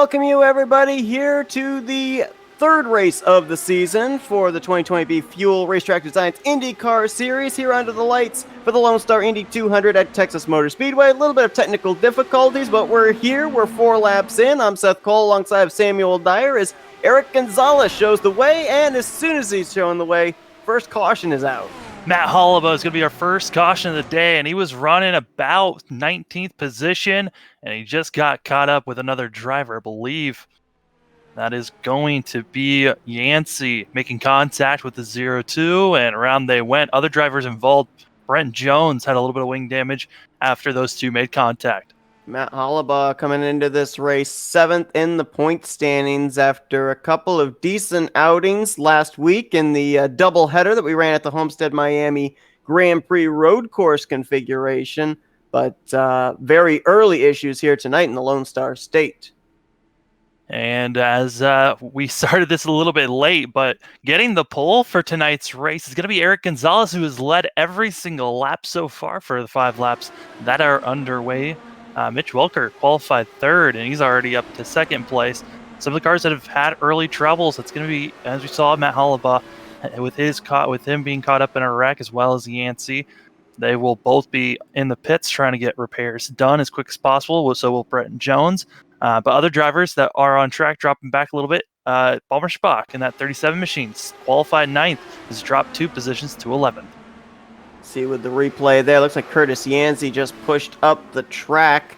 welcome you, everybody, here to the third race of the season for the 2020 Fuel RaceTrackDesigns IndyCar Series here under the lights for the Lone Star Indy 200 at Texas Motor Speedway. A little bit of technical difficulties, but we're here. We're 4 laps in. I'm Seth Cole alongside Samuel Dyer as Eric Gonzalez shows the way, and as soon as he's showing the way, first caution is out. Matt Hollaba is going to be our first caution of the day, and he was running about 19th position, and he just got caught up with another driver, I believe. That is going to be Yancey making contact with the 0-2, and around they went. Other drivers involved, Brent Jones, had a little bit of wing damage after those two made contact. Matt Hollaba coming into this race 7th in the point standings after a couple of decent outings last week in the doubleheader that we ran at the Homestead Miami Grand Prix road course configuration, but very early issues here tonight in the Lone Star State. And as we started this a little bit late, but getting the pole for tonight's race is going to be Eric Gonzalez, who has led every single lap so far for the 5 laps that are underway. Mitch Welker qualified 3rd, and he's already up to 2nd place. Some of the cars that have had early troubles, it's going to be, as we saw, Matt Hollaba with him being caught up in a wreck, as well as Yancey. They will both be in the pits trying to get repairs done as quick as possible. So will Brent Jones. But other drivers that are on track dropping back a little bit. Balmer Spock in that 37 machines, qualified 9th, has dropped 2 positions to 11th. See with the replay there, looks like Curtis Yancey just pushed up the track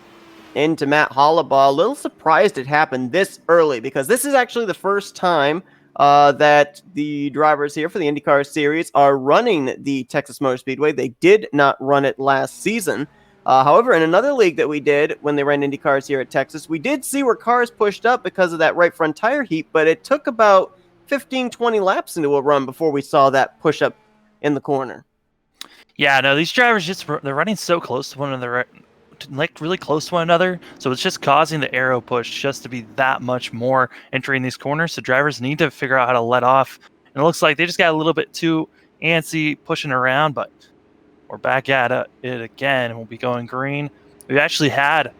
into Matt Hollaba. A little surprised it happened this early because this is actually the first time that the drivers here for the IndyCar Series are running the Texas Motor Speedway. They did not run it last season. However, in another league that we did when they ran IndyCars here at Texas, we did see where cars pushed up because of that right front tire heat, but it took about 15-20 laps into a run before we saw that push up in the corner. Yeah, no, these drivers they're running so close to one another, like really close to one another, so it's just causing the aero push just to be that much more entering these corners. So drivers need to figure out how to let off. And it looks like they just got a little bit too antsy pushing around, but we're back at it again, and we'll be going green. We've actually had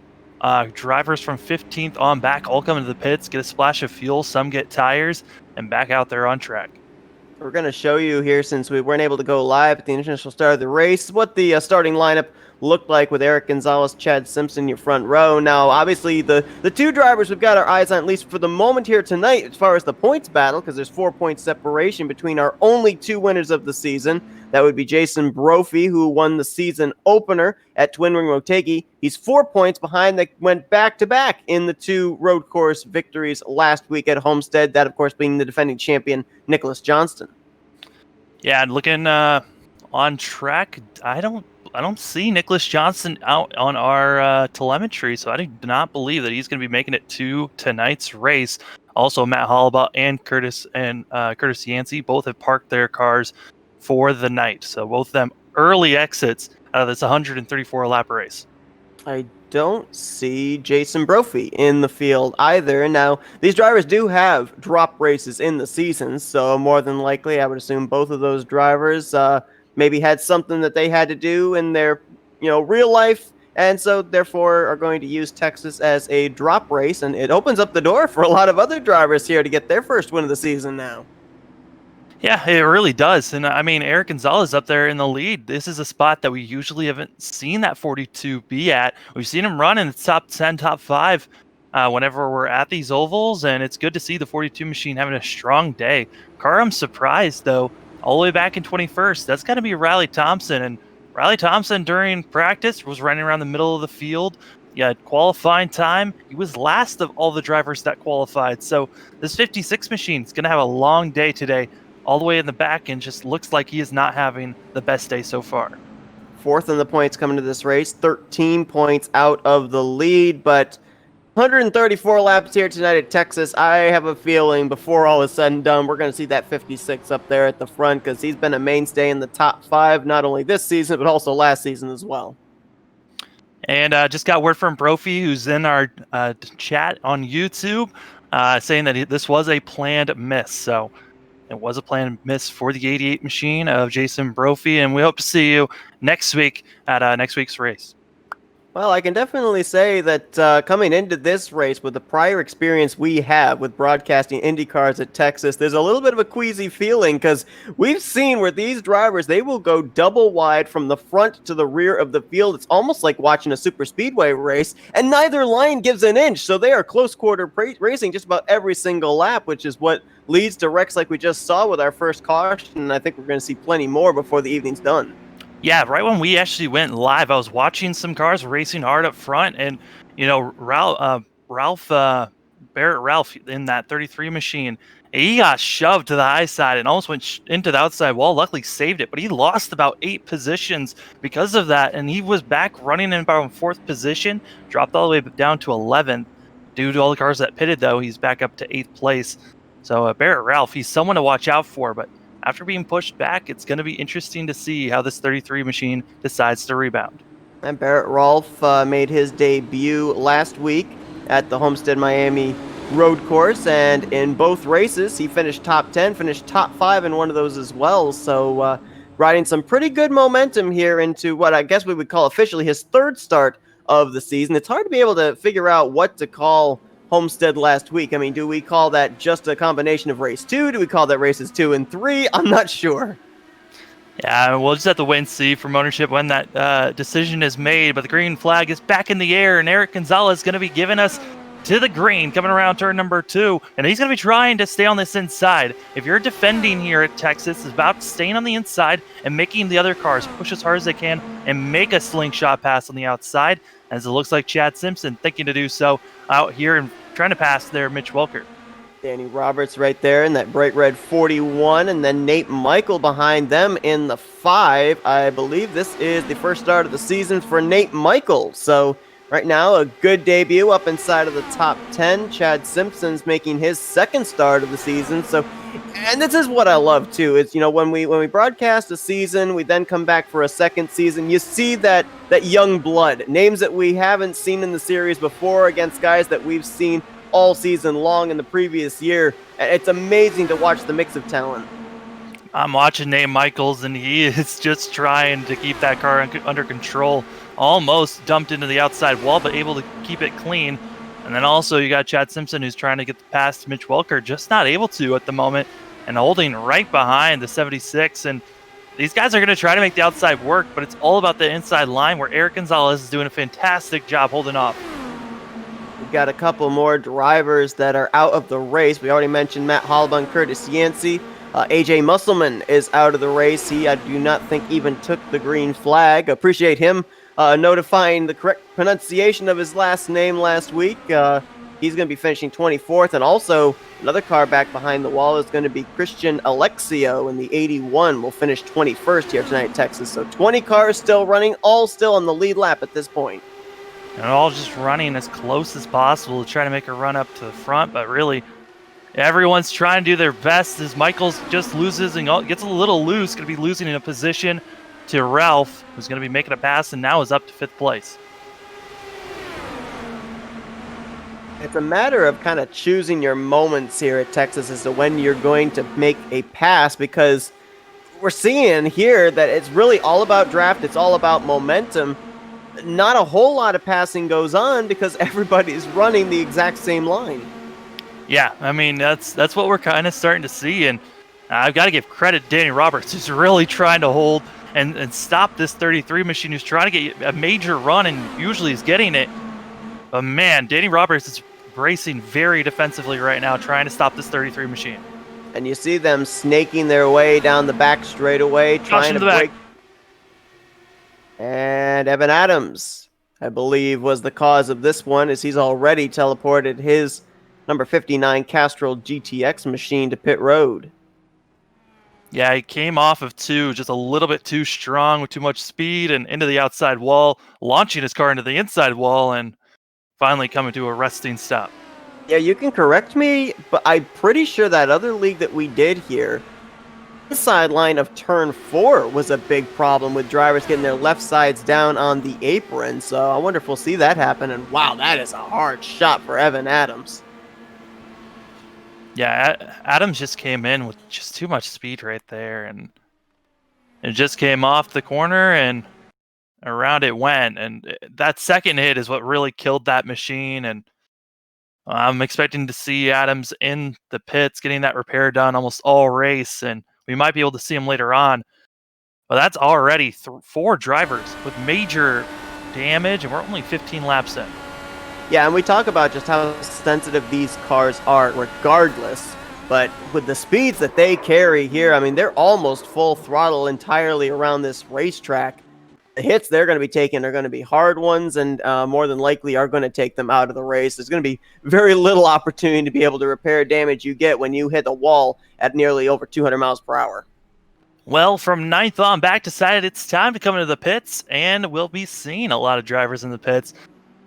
drivers from 15th on back all come into the pits, get a splash of fuel, some get tires, and back out there on track. We're going to show you here, since we weren't able to go live at the initial start of the race, what the starting lineup looked like with Eric Gonzalez, Chad Simpson, your front row. Now, obviously, the 2 drivers we've got our eyes on, at least for the moment here tonight, as far as the points battle, because there's 4-point separation between our only 2 winners of the season. That would be Jason Brophy, who won the season opener at Twin Ring Motegi. He's 4 points behind. They went back-to-back in the 2 road course victories last week at Homestead, that, of course, being the defending champion, Nicholas Johnston. Yeah, and looking on track, I don't see Nicholas Johnston out on our telemetry, so I do not believe that he's going to be making it to tonight's race. Also, Matt Hollaba and Curtis Yancey both have parked their cars for the night, so both of them early exits out of this 134 lap race. I don't see Jason Brophy in the field either. Now, these drivers do have drop races in the season, so more than likely, I would assume both of those drivers maybe had something that they had to do in their, real life, and so therefore are going to use Texas as a drop race, and it opens up the door for a lot of other drivers here to get their first win of the season now. Yeah, it really does. And I mean, Eric Gonzalez up there in the lead. This is a spot that we usually haven't seen that 42 be at. We've seen him run in the top 10, top 5 whenever we're at these ovals, and it's good to see the 42 machine having a strong day. Car, I'm surprised, though, all the way back in 21st. That's got to be Riley Thompson. And Riley Thompson, during practice, was running around the middle of the field. Yeah, qualifying time, he was last of all the drivers that qualified. So this 56 machine is going to have a long day today, all the way in the back, and just looks like he is not having the best day so far. 4th in the points coming to this race, 13 points out of the lead, but 134 laps here tonight at Texas. I have a feeling before all is said and done, we're going to see that 56 up there at the front, because he's been a mainstay in the top 5, not only this season, but also last season as well. And just got word from Brophy, who's in our chat on YouTube, saying that this was a planned miss. So it was a planned miss for the 88 machine of Jason Brophy, and we hope to see you next week at next week's race. Well, I can definitely say that coming into this race with the prior experience we have with broadcasting IndyCars at Texas, there's a little bit of a queasy feeling because we've seen where these drivers, they will go double wide from the front to the rear of the field. It's almost like watching a super speedway race, and neither line gives an inch. So they are close quarter racing just about every single lap, which is what leads to wrecks like we just saw with our first caution. And I think we're going to see plenty more before the evening's done. Yeah, right when we actually went live, I was watching some cars racing hard up front, and Ralph Barrett Ralph in that 33 machine, he got shoved to the high side and almost went into the outside wall. Luckily, saved it, but he lost about 8 positions because of that, and he was back running in about 4th position, dropped all the way down to 11th due to all the cars that pitted. Though he's back up to 8th place. So Barrett Ralph, he's someone to watch out for, but after being pushed back, it's going to be interesting to see how this 33 machine decides to rebound. And Barrett Rolfe made his debut last week at the Homestead Miami road course, and in both races, he finished top 10, finished top 5 in one of those as well. So, riding some pretty good momentum here into what I guess we would call officially his third start of the season. It's hard to be able to figure out what to call Homestead last week. I mean, do we call that just a combination of race 2? Do we call that races 2 and 3? I'm not sure. Yeah, we'll just have to wait and see from ownership when that decision is made. But the green flag is back in the air, and Eric Gonzalez is going to be giving us to the green coming around turn number 2, and he's going to be trying to stay on this inside. If you're defending here at Texas, it's about staying on the inside and making the other cars push as hard as they can and make a slingshot pass on the outside, as it looks like Chad Simpson thinking to do so out here and trying to pass there Mitch Welker. Danny Roberts right there in that bright red 41, and then Nate Michael behind them in the 5. I believe this is the first start of the season for Nate Michael. So right now, a good debut up inside of the top 10. Chad Simpson's making his second start of the season. So, and this is what I love too. It's, when we broadcast a season, we then come back for a second season. You see that young blood, names that we haven't seen in the series before against guys that we've seen all season long in the previous year. It's amazing to watch the mix of talent. I'm watching Nate Michaels, and he is just trying to keep that car under control. Almost dumped into the outside wall, but able to keep it clean. And then also you got Chad Simpson, who's trying to get past Mitch Welker, just not able to at the moment, and holding right behind the 76. And these guys are going to try to make the outside work, but it's all about the inside line, where Eric Gonzalez is doing a fantastic job holding off. We've got a couple more drivers that are out of the race. We already mentioned Matt Hollabun, Curtis Yancey. AJ Musselman is out of the race. He, I do not think, even took the green flag. Appreciate him notifying the correct pronunciation of his last name last week. He's going to be finishing 24th. And also, another car back behind the wall is going to be Christian Alexio in the 81. Will finish 21st here tonight at Texas. So 20 cars still running, all still on the lead lap at this point. And all just running as close as possible to try to make a run up to the front, but really everyone's trying to do their best as Michaels just loses and gets a little loose, going to be losing in a position to Ralph, who's going to be making a pass and now is up to 5th place. It's a matter of kind of choosing your moments here at Texas as to when you're going to make a pass, because we're seeing here that it's really all about draft. It's all about momentum. Not a whole lot of passing goes on because everybody's running the exact same line. Yeah, I mean, that's what we're kind of starting to see, and I've got to give credit to Danny Roberts, who's really trying to hold and stop this 33 machine, who's trying to get a major run and usually is getting it. But man, Danny Roberts is bracing very defensively right now, trying to stop this 33 machine. And you see them snaking their way down the back straightaway, trying to break. And Evan Adams, I believe, was the cause of this one, as he's already teleported his number 59 Castrol GTX machine to pit road. Yeah, he came off of 2, just a little bit too strong with too much speed and into the outside wall, launching his car into the inside wall and finally coming to a resting stop. Yeah, you can correct me, but I'm pretty sure that other league that we did here, the sideline of turn 4 was a big problem with drivers getting their left sides down on the apron. So I wonder if we'll see that happen. And wow, that is a hard shot for Evan Adams. Yeah, Adams just came in with just too much speed right there, and it just came off the corner, and around it went, and that second hit is what really killed that machine. And I'm expecting to see Adams in the pits getting that repair done almost all race, and we might be able to see him later on. But that's already 4 drivers with major damage, and we're only 15 laps in. Yeah, and we talk about just how sensitive these cars are regardless, but with the speeds that they carry here, I mean, they're almost full throttle entirely around this racetrack. The hits they're going to be taking are going to be hard ones, and more than likely are going to take them out of the race. There's going to be very little opportunity to be able to repair damage you get when you hit the wall at nearly over 200 miles per hour. Well, from 9th on back decided it's time to come into the pits, and we'll be seeing a lot of drivers in the pits.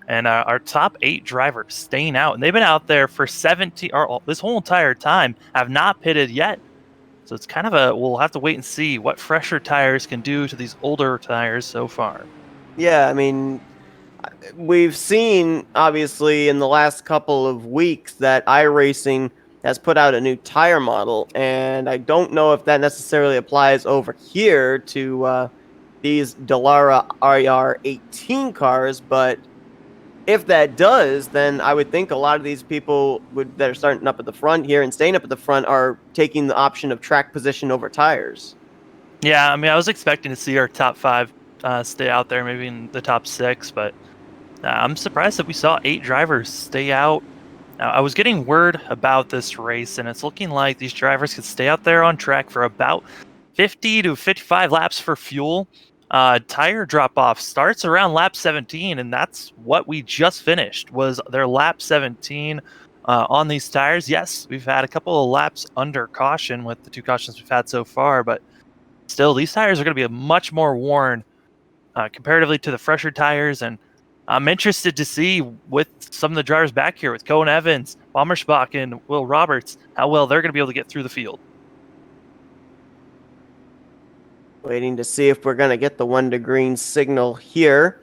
And our top 8 drivers staying out, and they've been out there for 17 or this whole entire time, have not pitted yet. So it's kind of we'll have to wait and see what fresher tires can do to these older tires so far. Yeah, I mean, we've seen obviously in the last couple of weeks that iRacing has put out a new tire model, and I don't know if that necessarily applies over here to these Dallara IR18 cars, but if that does, then I would think a lot of these people that are starting up at the front here and staying up at the front are taking the option of track position over tires. Yeah, I mean, I was expecting to see our top 5 stay out there, maybe in the top 6, but I'm surprised that we saw 8 drivers stay out. Now, I was getting word about this race, and it's looking like these drivers could stay out there on track for about 50 to 55 laps for fuel. Tire drop-off starts around lap 17, and that's what we just finished, was their lap 17 on these tires. Yes, we've had a couple of laps under caution with the 2 cautions we've had so far, but still, these tires are going to be much more worn comparatively to the fresher tires, and I'm interested to see with some of the drivers back here, with Cohen Evans, Bommersbach, and Will Roberts, how well they're going to be able to get through the field. Waiting to see if we're going to get the 1 to green signal here.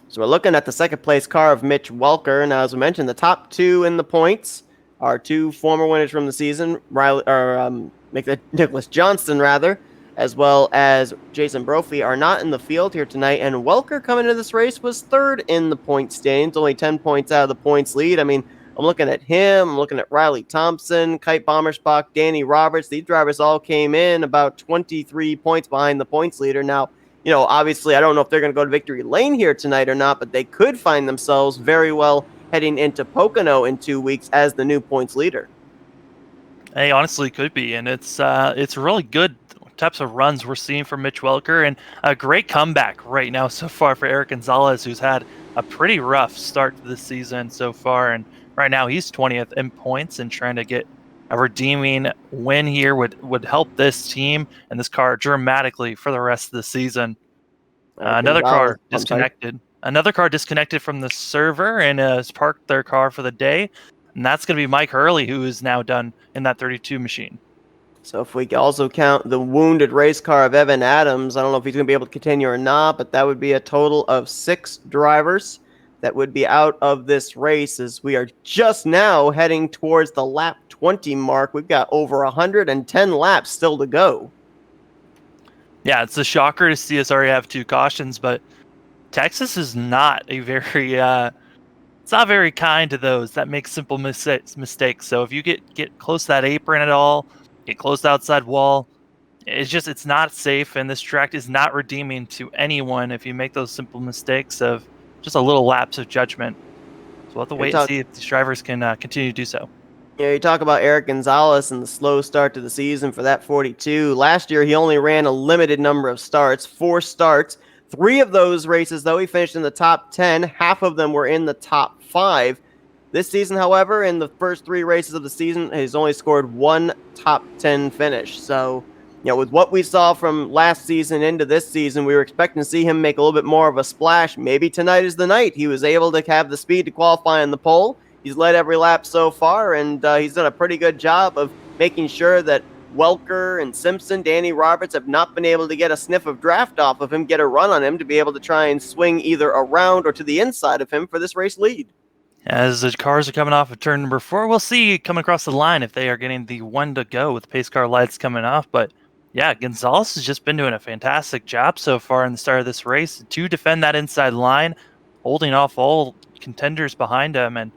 So we're looking at the second place car of Mitch Welker. Now, as we mentioned, the top 2 in the points are 2 former winners from the season, Nicholas Johnston, rather, as well as Jason Brophy, are not in the field here tonight. And Welker coming into this race was 3rd in the point standings, only 10 points out of the points lead. I mean, I'm looking at him. I'm looking at Riley Thompson, Kite Bommersbach, Danny Roberts. These drivers all came in about 23 points behind the points leader. Now, you know, obviously, I don't know if they're going to go to victory lane here tonight or not, but they could find themselves very well heading into Pocono in 2 weeks as the new points leader. Hey, honestly, could be, and it's really good types of runs we're seeing from Mitch Welker, and a great comeback right now so far for Eric Gonzalez, who's had a pretty rough start to the season so far, and right now he's 20th in points, and trying to get a redeeming win here would help this team and this car dramatically for the rest of the season. Another car disconnected from the server and has parked their car for the day, and that's going to be Mike Hurley, who is now done in that 32 machine. So if we also count the wounded race car of Evan Adams, I don't know if he's going to be able to continue or not, but that would be a total of 6 drivers that would be out of this race, as we are just now heading towards the lap 20 mark. We've got over 110 laps still to go. Yeah, it's a shocker to see us already have 2 cautions, but Texas is not a very it's not very kind to those that make simple mistakes. So if you get close to that apron at all, get close to the outside wall, it's not safe, and this track is not redeeming to anyone if you make those simple mistakes of just a little lapse of judgment. So we'll have to wait and see if these drivers can continue to do so. Yeah, you talk about Eric Gonzalez and the slow start to the season for that 42. Last year, he only ran a limited number of starts, 4 starts. 3 of those races, though, he finished in the top 10. Half of them were in the top 5. This season, however, in the first 3 races of the season, he's only scored 1 top 10 finish. So, you know, with what we saw from last season into this season, we were expecting to see him make a little bit more of a splash. Maybe tonight is the night. He was able to have the speed to qualify on the pole. He's led every lap so far, and he's done a pretty good job of making sure that Welker and Simpson, Danny Roberts have not been able to get a sniff of draft off of him, get a run on him to be able to try and swing either around or to the inside of him for this race lead. As the cars are coming off of turn number 4, we'll see coming across the line if they are getting the 1 to go with pace car lights coming off. But Yeah, Gonzalez has just been doing a fantastic job so far in the start of this race to defend that inside line, holding off all contenders behind him. And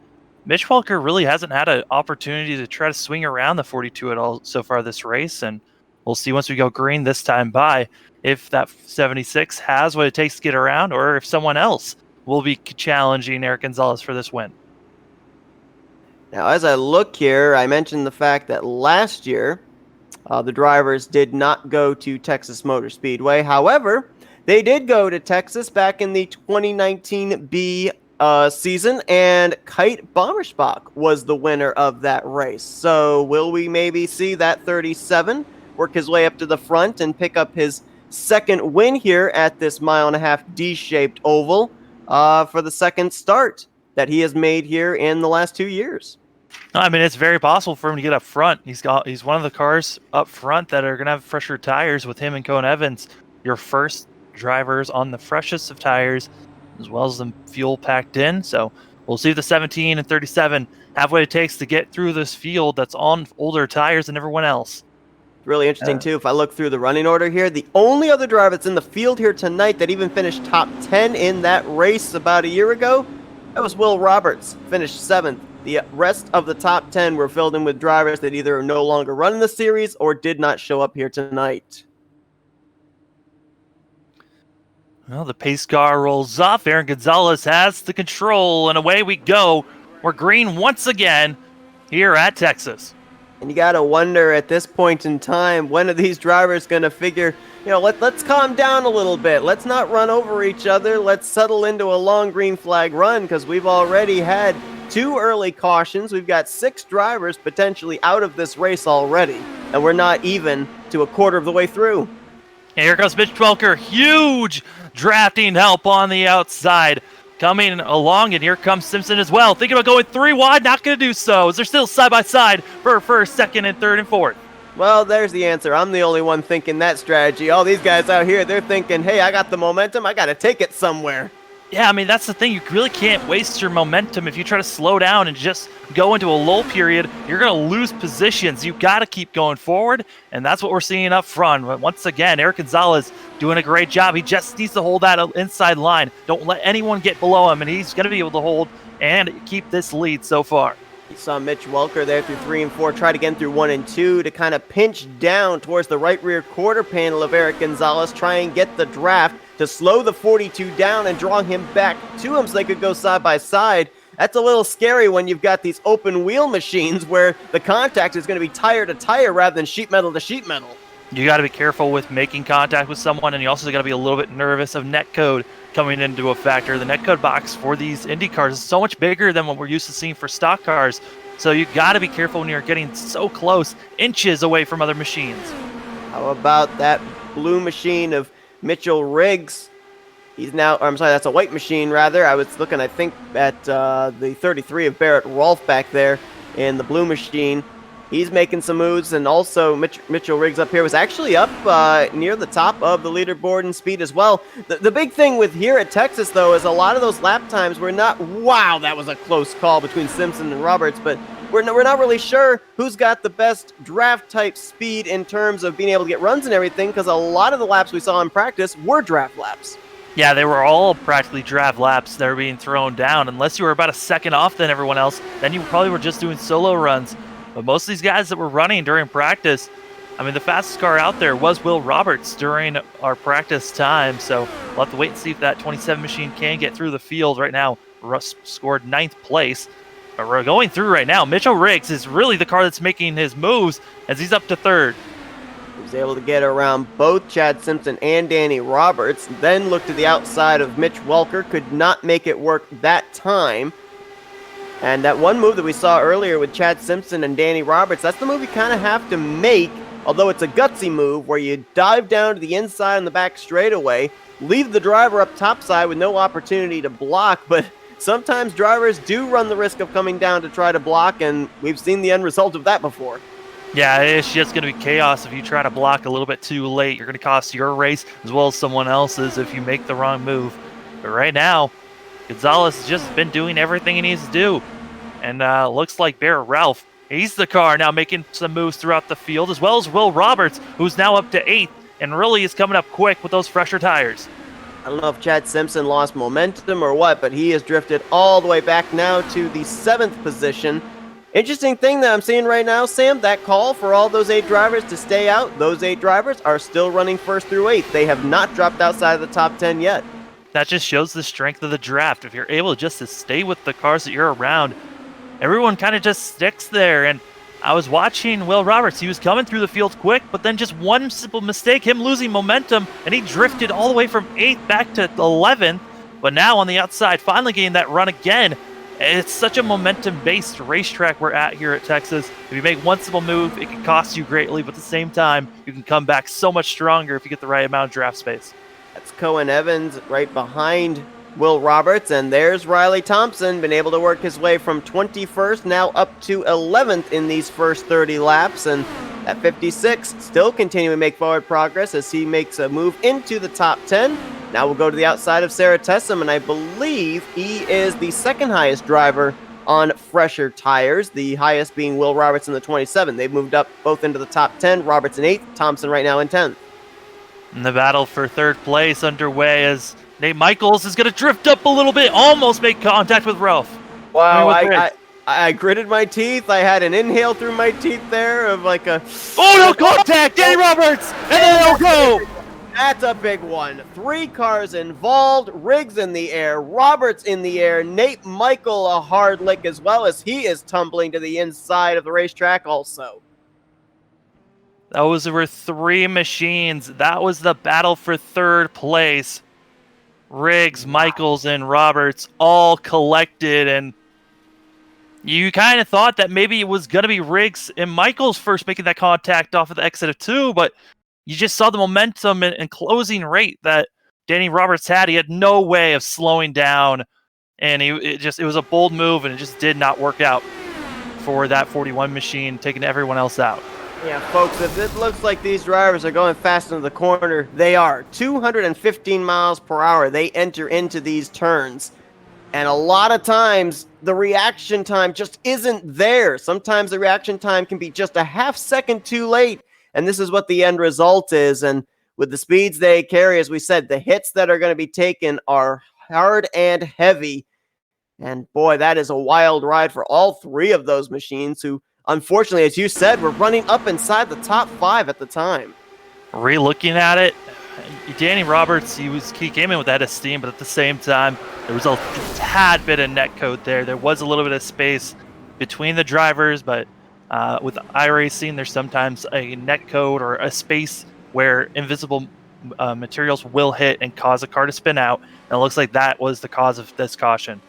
Mitch Walker really hasn't had an opportunity to try to swing around the 42 at all so far this race. And we'll see once we go green this time by if that 76 has what it takes to get around or if someone else will be challenging Eric Gonzalez for this win. Now, as I look here, I mentioned the fact that last year the drivers did not go to Texas Motor Speedway. However, they did go to Texas back in the 2019 B season, and Kite Bommersbach was the winner of that race. So will we maybe see that 37 work his way up to the front and pick up his second win here at this 1.5-mile D-shaped oval for the second start that he has made here in the last 2 years? I mean, it's very possible for him to get up front. He's one of the cars up front that are going to have fresher tires with him and Cone Evans, your first drivers on the freshest of tires, as well as the fuel packed in. So we'll see if the 17 and 37 have what it takes to get through this field that's on older tires than everyone else. Really interesting, too. If I look through the running order here, the only other driver that's in the field here tonight that even finished top 10 in that race about a year ago, that was Will Roberts, finished 7th. The rest of the top 10 were filled in with drivers that either are no longer running the series or did not show up here tonight. Well, the pace car rolls off. Aaron Gonzalez has the control, and away we go. We're green once again here at Texas. And you got to wonder at this point in time, when are these drivers going to figure, let's calm down a little bit. Let's not run over each other. Let's settle into a long green flag run, because we've already had 2 early cautions. We've got 6 drivers potentially out of this race already, and we're not even to a quarter of the way through. And here comes Mitch Welker. Huge drafting help on the outside. Coming along, and here comes Simpson as well. Thinking about going 3 wide, not going to do so. Is they're still side by side for first, second, and third, and fourth. Well, there's the answer. I'm the only one thinking that strategy. All these guys out here, they're thinking, hey, I got the momentum. I got to take it somewhere. Yeah, I mean, that's the thing. You really can't waste your momentum. If you try to slow down and just go into a lull period, you're going to lose positions. You got to keep going forward, and that's what we're seeing up front. But once again, Eric Gonzalez doing a great job. He just needs to hold that inside line. Don't let anyone get below him, and he's going to be able to hold and keep this lead so far. You saw Mitch Welker there through 3 and 4, tried again through 1 and 2 to kind of pinch down towards the right rear quarter panel of Eric Gonzalez, try and get the draft to slow the 42 down and draw him back to him so they could go side by side. That's a little scary when you've got these open wheel machines where the contact is going to be tire to tire rather than sheet metal to sheet metal. You got to be careful with making contact with someone, and you also got to be a little bit nervous of netcode coming into a factor. The netcode box for these Indy cars is so much bigger than what we're used to seeing for stock cars, so you got to be careful when you're getting so close, inches away from other machines. How about that blue machine of Mitchell Riggs? That's a white machine, rather. I was looking, I think, at the 33 of Barrett Rolfe back there in the blue machine. He's making some moves, and also Mitchell Riggs up here was actually up near the top of the leaderboard in speed as well. The big thing with here at Texas, though, is a lot of those lap times were not, wow, that was a close call between Simpson and Roberts, but we're not really sure who's got the best draft-type speed in terms of being able to get runs and everything, because a lot of the laps we saw in practice were draft laps. Yeah, they were all practically draft laps that were being thrown down. Unless you were about a second off than everyone else, then you probably were just doing solo runs. But most of these guys that were running during practice, I mean, the fastest car out there was Will Roberts during our practice time. So we'll have to wait and see if that 27 machine can get through the field. Right now, Russ scored 9th place. But we're going through right now. Mitchell Riggs is really the car that's making his moves as he's up to 3rd. He was able to get around both Chad Simpson and Danny Roberts, then looked to the outside of Mitch Welker, could not make it work that time. And that one move that we saw earlier with Chad Simpson and Danny Roberts, that's the move you kind of have to make, although it's a gutsy move where you dive down to the inside and the back straightaway, leave the driver up topside with no opportunity to block, but sometimes drivers do run the risk of coming down to try to block, and we've seen the end result of that before. Yeah, it's just going to be chaos if you try to block a little bit too late. You're going to cost your race as well as someone else's if you make the wrong move. But right now, Gonzalez has just been doing everything he needs to do. And looks like Barrett Ralph He's the car now making some moves throughout the field, as well as Will Roberts, who's now up to 8th and really is coming up quick with those fresher tires. I don't know if Chad Simpson lost momentum or what, but he has drifted all the way back now to the 7th position. Interesting thing that I'm seeing right now, Sam, that call for all those 8 drivers to stay out, those 8 drivers are still running 1st through 8th. They have not dropped outside of the top 10 yet. That just shows the strength of the draft. If you're able just to stay with the cars that you're around, everyone kind of just sticks there. And I was watching Will Roberts. He was coming through the field quick, but then just one simple mistake, him losing momentum, and he drifted all the way from 8th back to 11th. But now on the outside, finally getting that run again. It's such a momentum-based racetrack we're at here at Texas. If you make one simple move, it can cost you greatly, but at the same time, you can come back so much stronger if you get the right amount of draft space. That's Cohen Evans right behind Will Roberts, and there's Riley Thompson, been able to work his way from 21st now up to 11th in these first 30 laps, and at 56 still continuing to make forward progress as he makes a move into the top 10. Now we'll go to the outside of Sarah Tessum, and I believe he is the second highest driver on fresher tires, the highest being Will Roberts in the 27. They've moved up both into the top 10, Roberts in 8th, Thompson right now in 10th. And the battle for 3rd place underway as Nate Michaels is going to drift up a little bit, almost make contact with Ralph. Wow, I gritted my teeth. I had an inhale through my teeth there of like a... Oh, no contact! Danny Roberts! And then they'll go! That's a big one. 3 cars involved, Riggs in the air, Roberts in the air, Nate Michael a hard lick as well as he is tumbling to the inside of the racetrack also. Those were 3 machines. That was the battle for 3rd place. Riggs, Michaels, and Roberts all collected, and you kind of thought that maybe it was going to be Riggs and Michaels first making that contact off of the exit of 2, but you just saw the momentum and closing rate that Danny Roberts had. He had no way of slowing down, and it was a bold move, and it just did not work out for that 41 machine, taking everyone else out. Yeah, folks, if it looks like these drivers are going fast into the corner, they are. 215 miles per hour, they enter into these turns. And a lot of times, the reaction time just isn't there. Sometimes the reaction time can be just a half second too late. And this is what the end result is. And with the speeds they carry, as we said, the hits that are going to be taken are hard and heavy. And boy, that is a wild ride for all 3 of those machines who, unfortunately, as you said, were running up inside the top 5 at the time. Re-looking at it, Danny Roberts, he came in with that esteem, but at the same time, there was a tad bit of net code there. There was a little bit of space between the drivers, but with iRacing, there's sometimes a net code or a space where invisible materials will hit and cause a car to spin out, and it looks like that was the cause of this caution.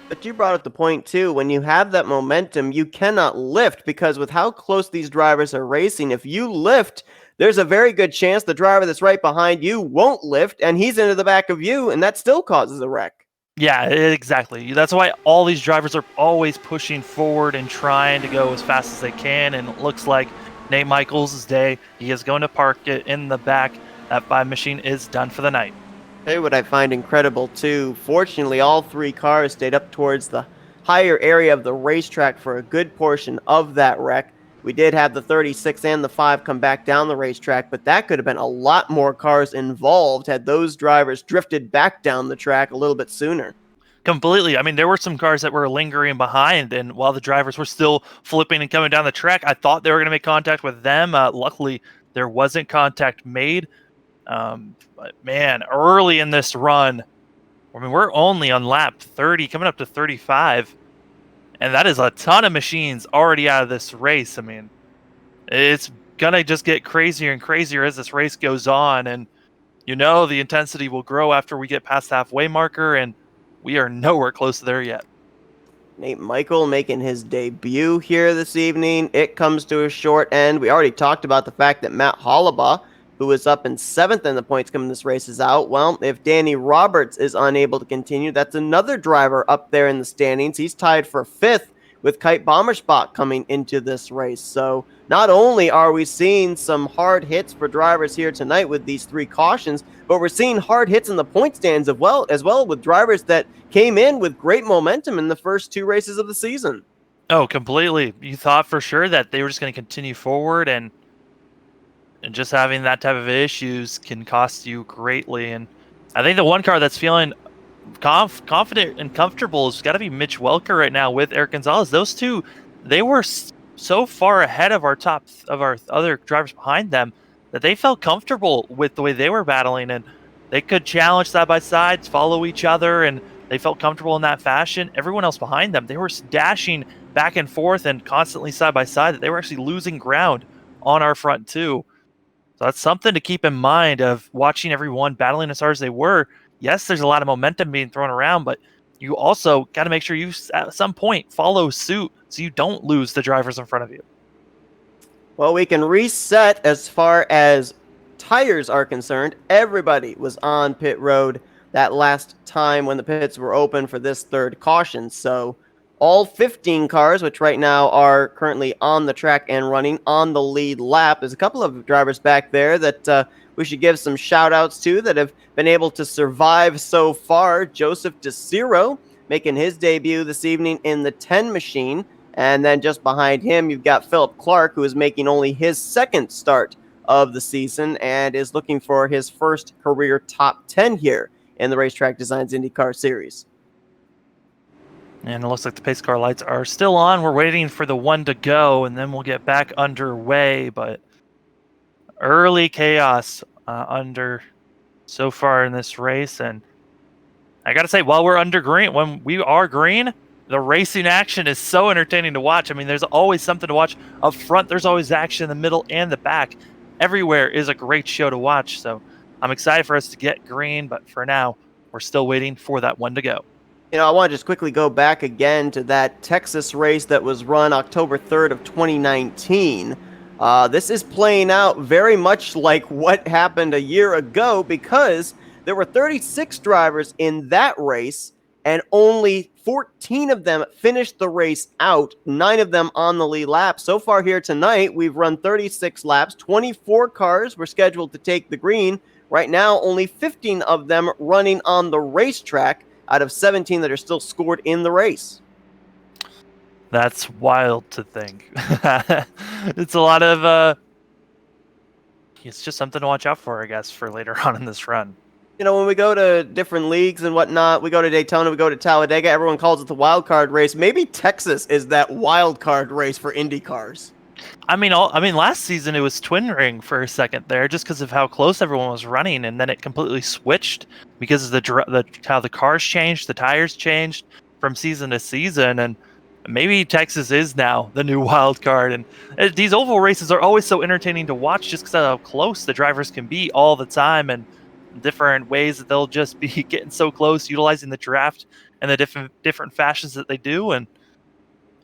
But you brought up the point, too. When you have that momentum, you cannot lift because with how close these drivers are racing, if you lift, there's a very good chance the driver that's right behind you won't lift, and he's into the back of you, and that still causes a wreck. Yeah, exactly. That's why all these drivers are always pushing forward and trying to go as fast as they can, and it looks like Nate Michaels' day, he is going to park it in the back. That 5 machine is done for the night. Hey, what I find incredible, too, fortunately, all 3 cars stayed up towards the higher area of the racetrack for a good portion of that wreck. We did have the 36 and the 5 come back down the racetrack, but that could have been a lot more cars involved had those drivers drifted back down the track a little bit sooner. Completely. I mean, there were some cars that were lingering behind, and while the drivers were still flipping and coming down the track, I thought they were going to make contact with them. Luckily, there wasn't contact made. But man, early in this run, I mean, we're only on lap 30, coming up to 35, and that is a ton of machines already out of this race. I mean, it's going to just get crazier and crazier as this race goes on, and you know the intensity will grow after we get past the halfway marker, and we are nowhere close to there yet. Nate Michael making his debut here this evening. It comes to a short end. We already talked about the fact that Matt Hollabaugh, who is up in 7th in the points coming this race, is out. Well, if Danny Roberts is unable to continue, that's another driver up there in the standings. He's tied for 5th with Kite Bommerspot coming into this race. So not only are we seeing some hard hits for drivers here tonight with these 3 cautions, but we're seeing hard hits in the point stands as well with drivers that came in with great momentum in the first 2 races of the season. Oh, completely. You thought for sure that they were just going to continue forward, and just having that type of issues can cost you greatly. And I think the one car that's feeling confident and comfortable has got to be Mitch Welker right now with Eric Gonzalez. Those two, they were so far ahead of our other drivers behind them that they felt comfortable with the way they were battling, and they could challenge side by side, follow each other, and they felt comfortable in that fashion. Everyone else behind them, they were dashing back and forth and constantly side by side, that they were actually losing ground on our front too. So that's something to keep in mind of watching everyone battling as hard as they were. Yes, there's a lot of momentum being thrown around, but you also got to make sure you, at some point, follow suit so you don't lose the drivers in front of you. Well, we can reset as far as tires are concerned. Everybody was on pit road that last time when the pits were open for this third caution. So all 15 cars, which right now are currently on the track and running on the lead lap. There's a couple of drivers back there that we should give some shout outs to that have been able to survive so far. Joseph DeCiro making his debut this evening in the 10 machine. And then just behind him, you've got Philip Clark, who is making only his second start of the season and is looking for his first career top 10 here in the RaceTrackDesigns IndyCar Series. And it looks like the pace car lights are still on. We're waiting for the one to go, and then we'll get back underway. But early chaos under so far in this race. And I got to say, while we're under green, when we are green, the racing action is so entertaining to watch. I mean, there's always something to watch up front. There's always action in the middle and the back. Everywhere is a great show to watch. So I'm excited for us to get green, but for now, we're still waiting for that one to go. You know, I want to just quickly go back again to that Texas race that was run October 3rd of 2019. This is playing out very much like what happened a year ago, because there were 36 drivers in that race and only 14 of them finished the race out, 9 of them on the lead lap. So far here tonight, we've run 36 laps, 24 cars were scheduled to take the green. Right now, only 15 of them running on the racetrack out of 17 that are still scored in the race. That's wild to think. It's a lot of, it's just something to watch out for, I guess, for later on in this run. You know, when we go to different leagues and whatnot, we go to Daytona, we go to Talladega, everyone calls it the wild card race. Maybe Texas is that wild card race for Indy cars. I mean, last season it was twin ring for a second there, just because of how close everyone was running, and then it completely switched because of how the cars changed, the tires changed from season to season, and maybe Texas is now the new wild card. And these oval races are always so entertaining to watch, just because of how close the drivers can be all the time, and different ways that they'll just be getting so close, utilizing the draft and the different fashions that they do. And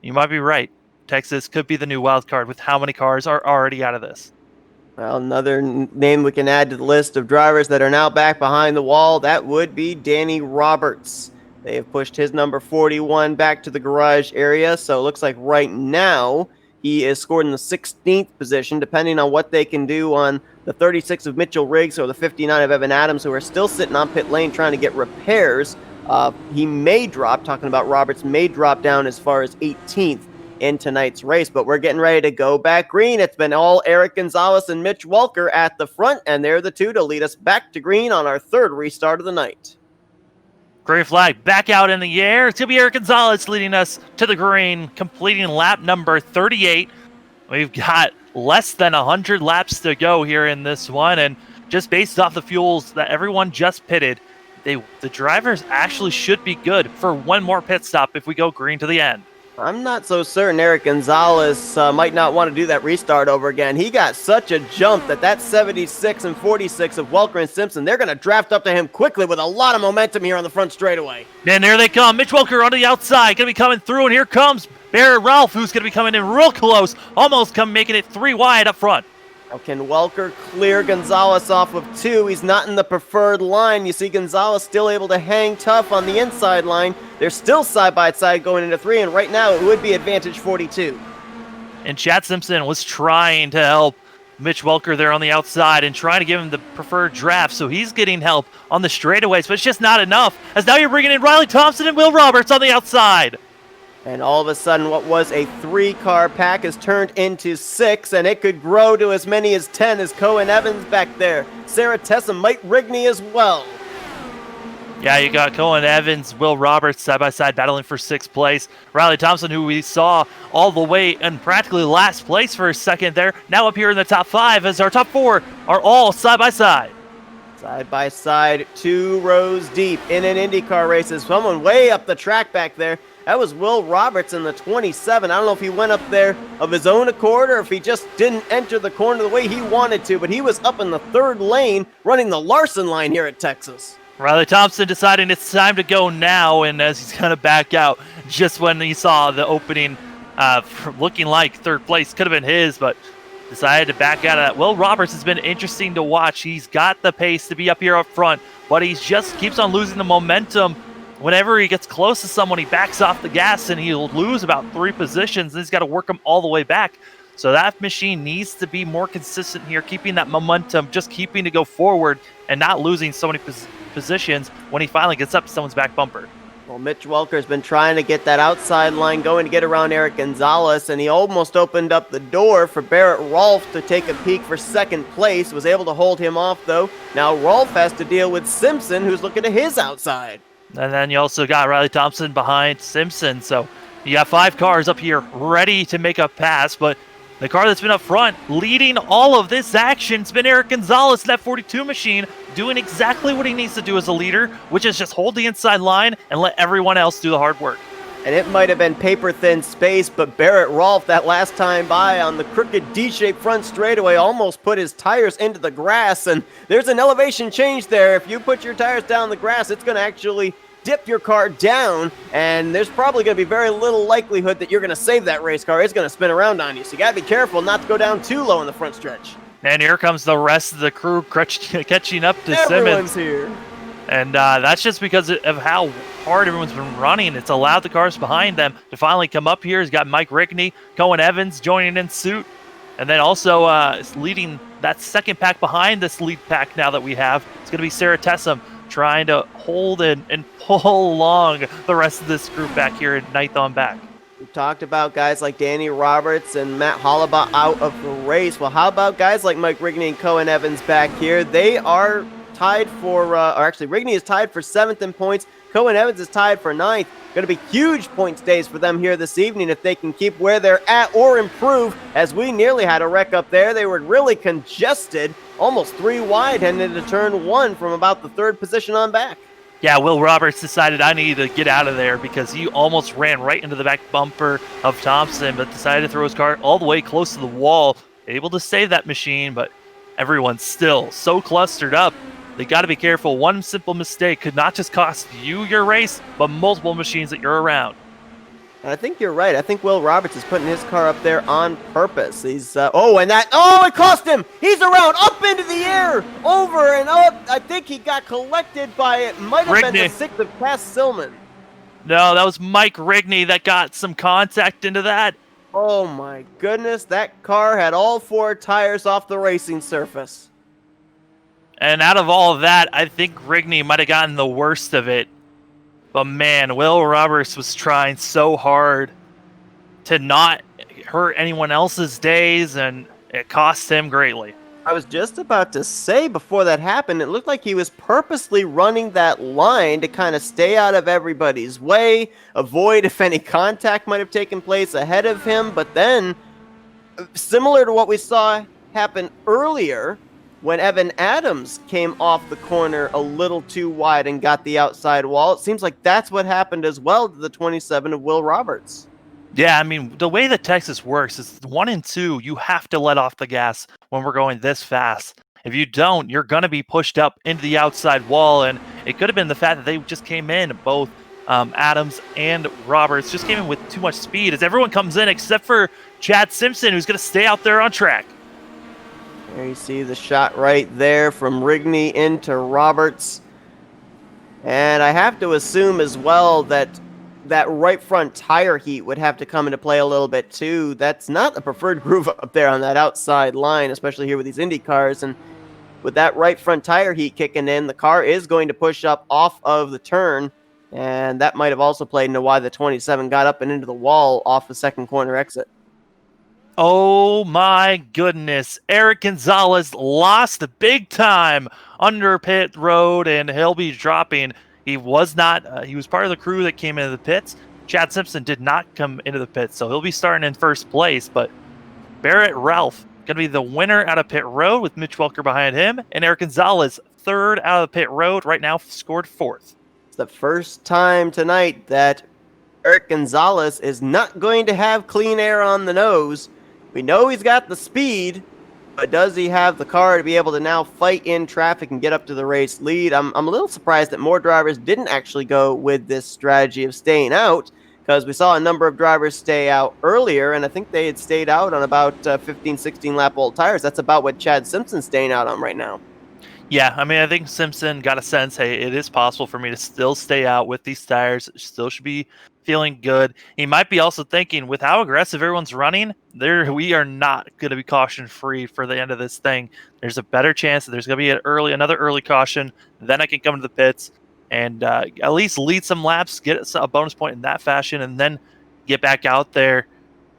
you might be right. Texas could be the new wild card with how many cars are already out of this. Well, another name we can add to the list of drivers that are now back behind the wall, that would be Danny Roberts. They have pushed his number 41 back to the garage area, so it looks like right now he is scored in the 16th position, depending on what they can do on the 36 of Mitchell Riggs or the 59 of Evan Adams, who are still sitting on pit lane trying to get repairs. He may drop, talking about Roberts, may drop down as far as 18th in tonight's race, but we're getting ready to go back green. It's been all Eric Gonzalez and Mitch Welker at the front, and they're the two to lead us back to green on our third restart of the night. Green flag back out in the air. It's going to be Eric Gonzalez leading us to the green, completing lap number 38. We've got less than 100 laps to go here in this one, and just based off the fuels that everyone just pitted, the drivers actually should be good for one more pit stop if we go green to the end. I'm not so certain Eric Gonzalez might not want to do that restart over again. He got such a jump that 76 and 46 of Welker and Simpson, they're going to draft up to him quickly with a lot of momentum here on the front straightaway. And there they come. Mitch Welker on the outside, going to be coming through, and here comes Barrett Ralph, who's going to be coming in real close, almost making it 3 wide up front. Now, can Welker clear Gonzalez off of 2? He's not in the preferred line. You see Gonzalez still able to hang tough on the inside line. They're still side by side going into 3, and right now it would be advantage 42. And Chad Simpson was trying to help Mitch Welker there on the outside and trying to give him the preferred draft, so he's getting help on the straightaways, but it's just not enough, as now you're bringing in Riley Thompson and Will Roberts on the outside. And all of a sudden, what was a 3-car pack has turned into 6, and it could grow to as many as 10 as Cohen Evans back there. Sarah Tessa, Mike Rigney as well. Yeah, you got Cohen Evans, Will Roberts side-by-side battling for 6th place. Riley Thompson, who we saw all the way in practically last place for a second there, now up here in the top 5 as our top 4 are all side-by-side. Side-by-side, 2 rows deep in an IndyCar race. There's someone way up the track back there. That was Will Roberts in the 27. I don't know if he went up there of his own accord or if he just didn't enter the corner the way he wanted to, but he was up in the 3rd lane running the Larson line here at Texas. Riley Thompson deciding it's time to go now, and as he's going to back out just when he saw the opening looking like 3rd place could have been his, but decided to back out of that. Will Roberts has been interesting to watch. He's got the pace to be up here up front, but he just keeps on losing the momentum. Whenever he gets close to someone, he backs off the gas, and he'll lose about 3 positions, and he's got to work them all the way back. So that machine needs to be more consistent here, keeping that momentum, just keeping to go forward and not losing so many positions when he finally gets up to someone's back bumper. Well, Mitch Welker's been trying to get that outside line going to get around Eric Gonzalez, and he almost opened up the door for Barrett Rolfe to take a peek for 2nd place. Was able to hold him off, though. Now Rolfe has to deal with Simpson, who's looking to his outside. And then you also got Riley Thompson behind Simpson. So you got 5 cars up here ready to make a pass, but the car that's been up front leading all of this action has been Eric Gonzalez, that 42 machine, doing exactly what he needs to do as a leader, which is just hold the inside line and let everyone else do the hard work. And it might have been paper-thin space, but Barrett Rolfe, that last time by on the crooked D-shaped front straightaway, almost put his tires into the grass, and there's an elevation change there. If you put your tires down the grass, it's going to actually dip your car down, and there's probably going to be very little likelihood that you're going to save that race car. It's going to spin around on you, so you got to be careful not to go down too low in the front stretch. And here comes the rest of the crew catching up to Everyone's Simmons. here. And that's just because of how hard everyone's been running. It's allowed the cars behind them to finally come up here. He's got Mike Rigney, Cohen Evans joining in suit. And then also leading that 2nd pack behind this lead pack now that we have. It's going to be Sarah Tessum trying to hold and pull along the rest of this group back here at 9th on back. We talked about guys like Danny Roberts and Matt Hollabaugh out of the race. Well, how about guys like Mike Rigney and Cohen Evans back here? They are tied for, or actually Rigney is tied for 7th in points. Cohen Evans is tied for 9th. Going to be huge points days for them here this evening if they can keep where they're at or improve, as we nearly had a wreck up there. They were really congested, almost 3 wide heading into turn 1 from about the 3rd position on back. Yeah, Will Roberts decided I needed to get out of there because he almost ran right into the back bumper of Thompson, but decided to throw his car all the way close to the wall, able to save that machine, but everyone's still so clustered up. They got to be careful. One simple mistake could not just cost you your race, but multiple machines that you're around. I think you're right. I think Will Roberts is putting his car up there on purpose. He's, it cost him! He's around, up into the air, over and up. I think he got collected by, it might have been the 6th of Cass Silman. No, that was Mike Rigney that got some contact into that. Oh my goodness, that car had all 4 tires off the racing surface. And out of all of that, I think Rigney might have gotten the worst of it. But man, Will Roberts was trying so hard to not hurt anyone else's days, and it cost him greatly. I was just about to say before that happened, it looked like he was purposely running that line to kind of stay out of everybody's way, avoid if any contact might have taken place ahead of him. But then, similar to what we saw happen earlier, when Evan Adams came off the corner a little too wide and got the outside wall, it seems like that's what happened as well to the 27 of Will Roberts. Yeah, I mean, the way that Texas works is 1 and 2, you have to let off the gas when we're going this fast. If you don't, you're going to be pushed up into the outside wall, and it could have been the fact that they just came in, both Adams and Roberts just came in with too much speed as everyone comes in except for Chad Simpson, who's going to stay out there on track. There you see the shot right there from Rigney into Roberts. And I have to assume as well that that right front tire heat would have to come into play a little bit too. That's not the preferred groove up there on that outside line, especially here with these Indy cars. And with that right front tire heat kicking in, the car is going to push up off of the turn. And that might have also played into why the 27 got up and into the wall off the second corner exit. Oh my goodness. Eric Gonzalez lost big time under pit road, and he'll be dropping. He was not, he was part of the crew that came into the pits. Chad Simpson did not come into the pits, so he'll be starting in first place. But Barrett Ralph going to be the winner out of pit road with Mitch Welker behind him, and Eric Gonzalez third out of pit road, right now scored fourth. It's the first time tonight that Eric Gonzalez is not going to have clean air on the nose. We know he's got the speed, but does he have the car to be able to now fight in traffic and get up to the race lead? I'm a little surprised that more drivers didn't actually go with this strategy of staying out, because we saw a number of drivers stay out earlier, and I think they had stayed out on about 15, 16 lap old tires. That's about what Chad Simpson's staying out on right now. Yeah, I mean, I think Simpson got a sense, hey, it is possible for me to still stay out with these tires. Still should be feeling good. He might be also thinking, with how aggressive everyone's running, we are not going to be caution-free for the end of this thing. There's a better chance that there's going to be another early caution. Then I can come to the pits and at least lead some laps, get a bonus point in that fashion, and then get back out there.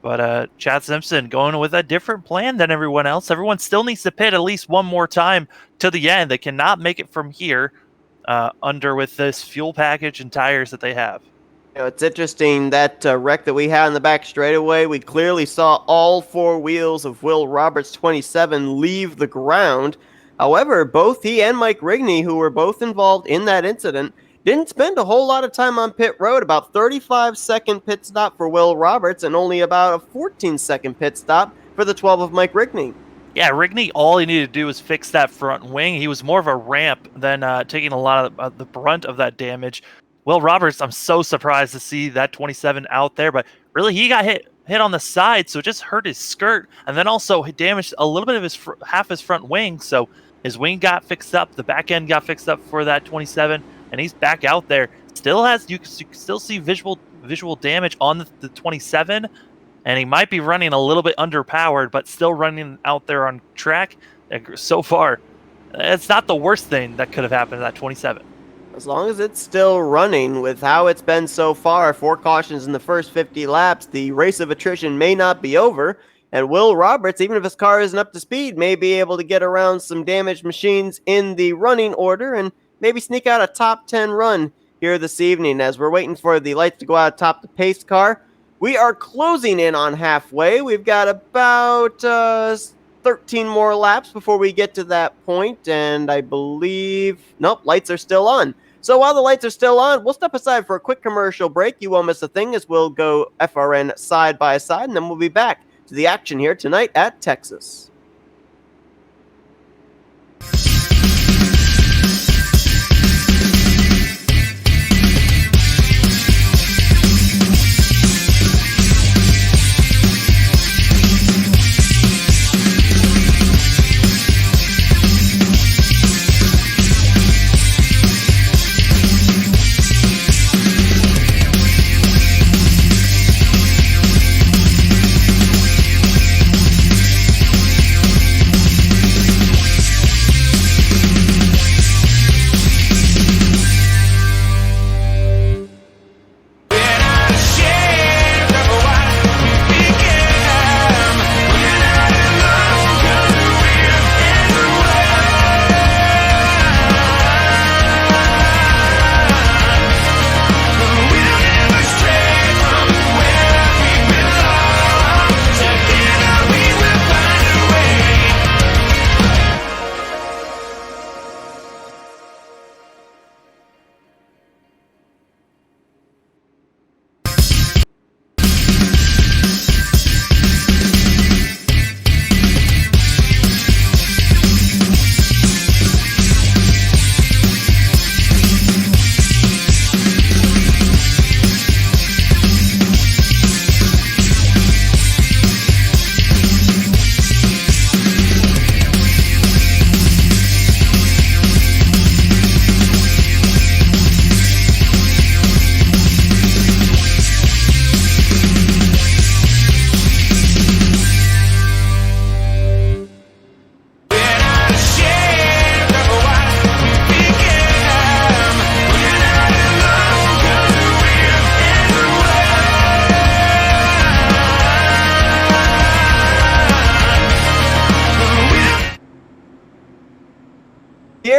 But Chad Simpson going with a different plan than everyone else. Everyone still needs to pit at least one more time to the end. They cannot make it from here under with this fuel package and tires that they have. You know, it's interesting that wreck that we had in the back straightaway. We clearly saw all four wheels of Will Roberts' 27 leave the ground. However, both he and Mike Rigney, who were both involved in that incident, didn't spend a whole lot of time on pit road. About 35-second pit stop for Will Roberts and only about a 14-second pit stop for the 12 of Mike Rigney. Yeah, Rigney, all he needed to do was fix that front wing. He was more of a ramp than taking a lot of the brunt of that damage. Will Roberts, I'm so surprised to see that 27 out there, but really he got hit on the side, so it just hurt his skirt, and then also damaged a little bit of his half his front wing, so his wing got fixed up, the back end got fixed up for that 27, and he's back out there. You can still see visual damage on the 27, and he might be running a little bit underpowered, but still running out there on track. So far, it's not the worst thing that could have happened to that 27. As long as it's still running with how it's been so far, 4 cautions in the first 50 laps, the race of attrition may not be over. And Will Roberts, even if his car isn't up to speed, may be able to get around some damaged machines in the running order and maybe sneak out a top 10 run here this evening. As we're waiting for the lights to go out atop the pace car, we are closing in on halfway. We've got about 13 more laps before we get to that point, and I believe, nope, lights are still on. So while the lights are still on, we'll step aside for a quick commercial break. You won't miss a thing as we'll go FRN side by side, and then we'll be back to the action here tonight at Texas.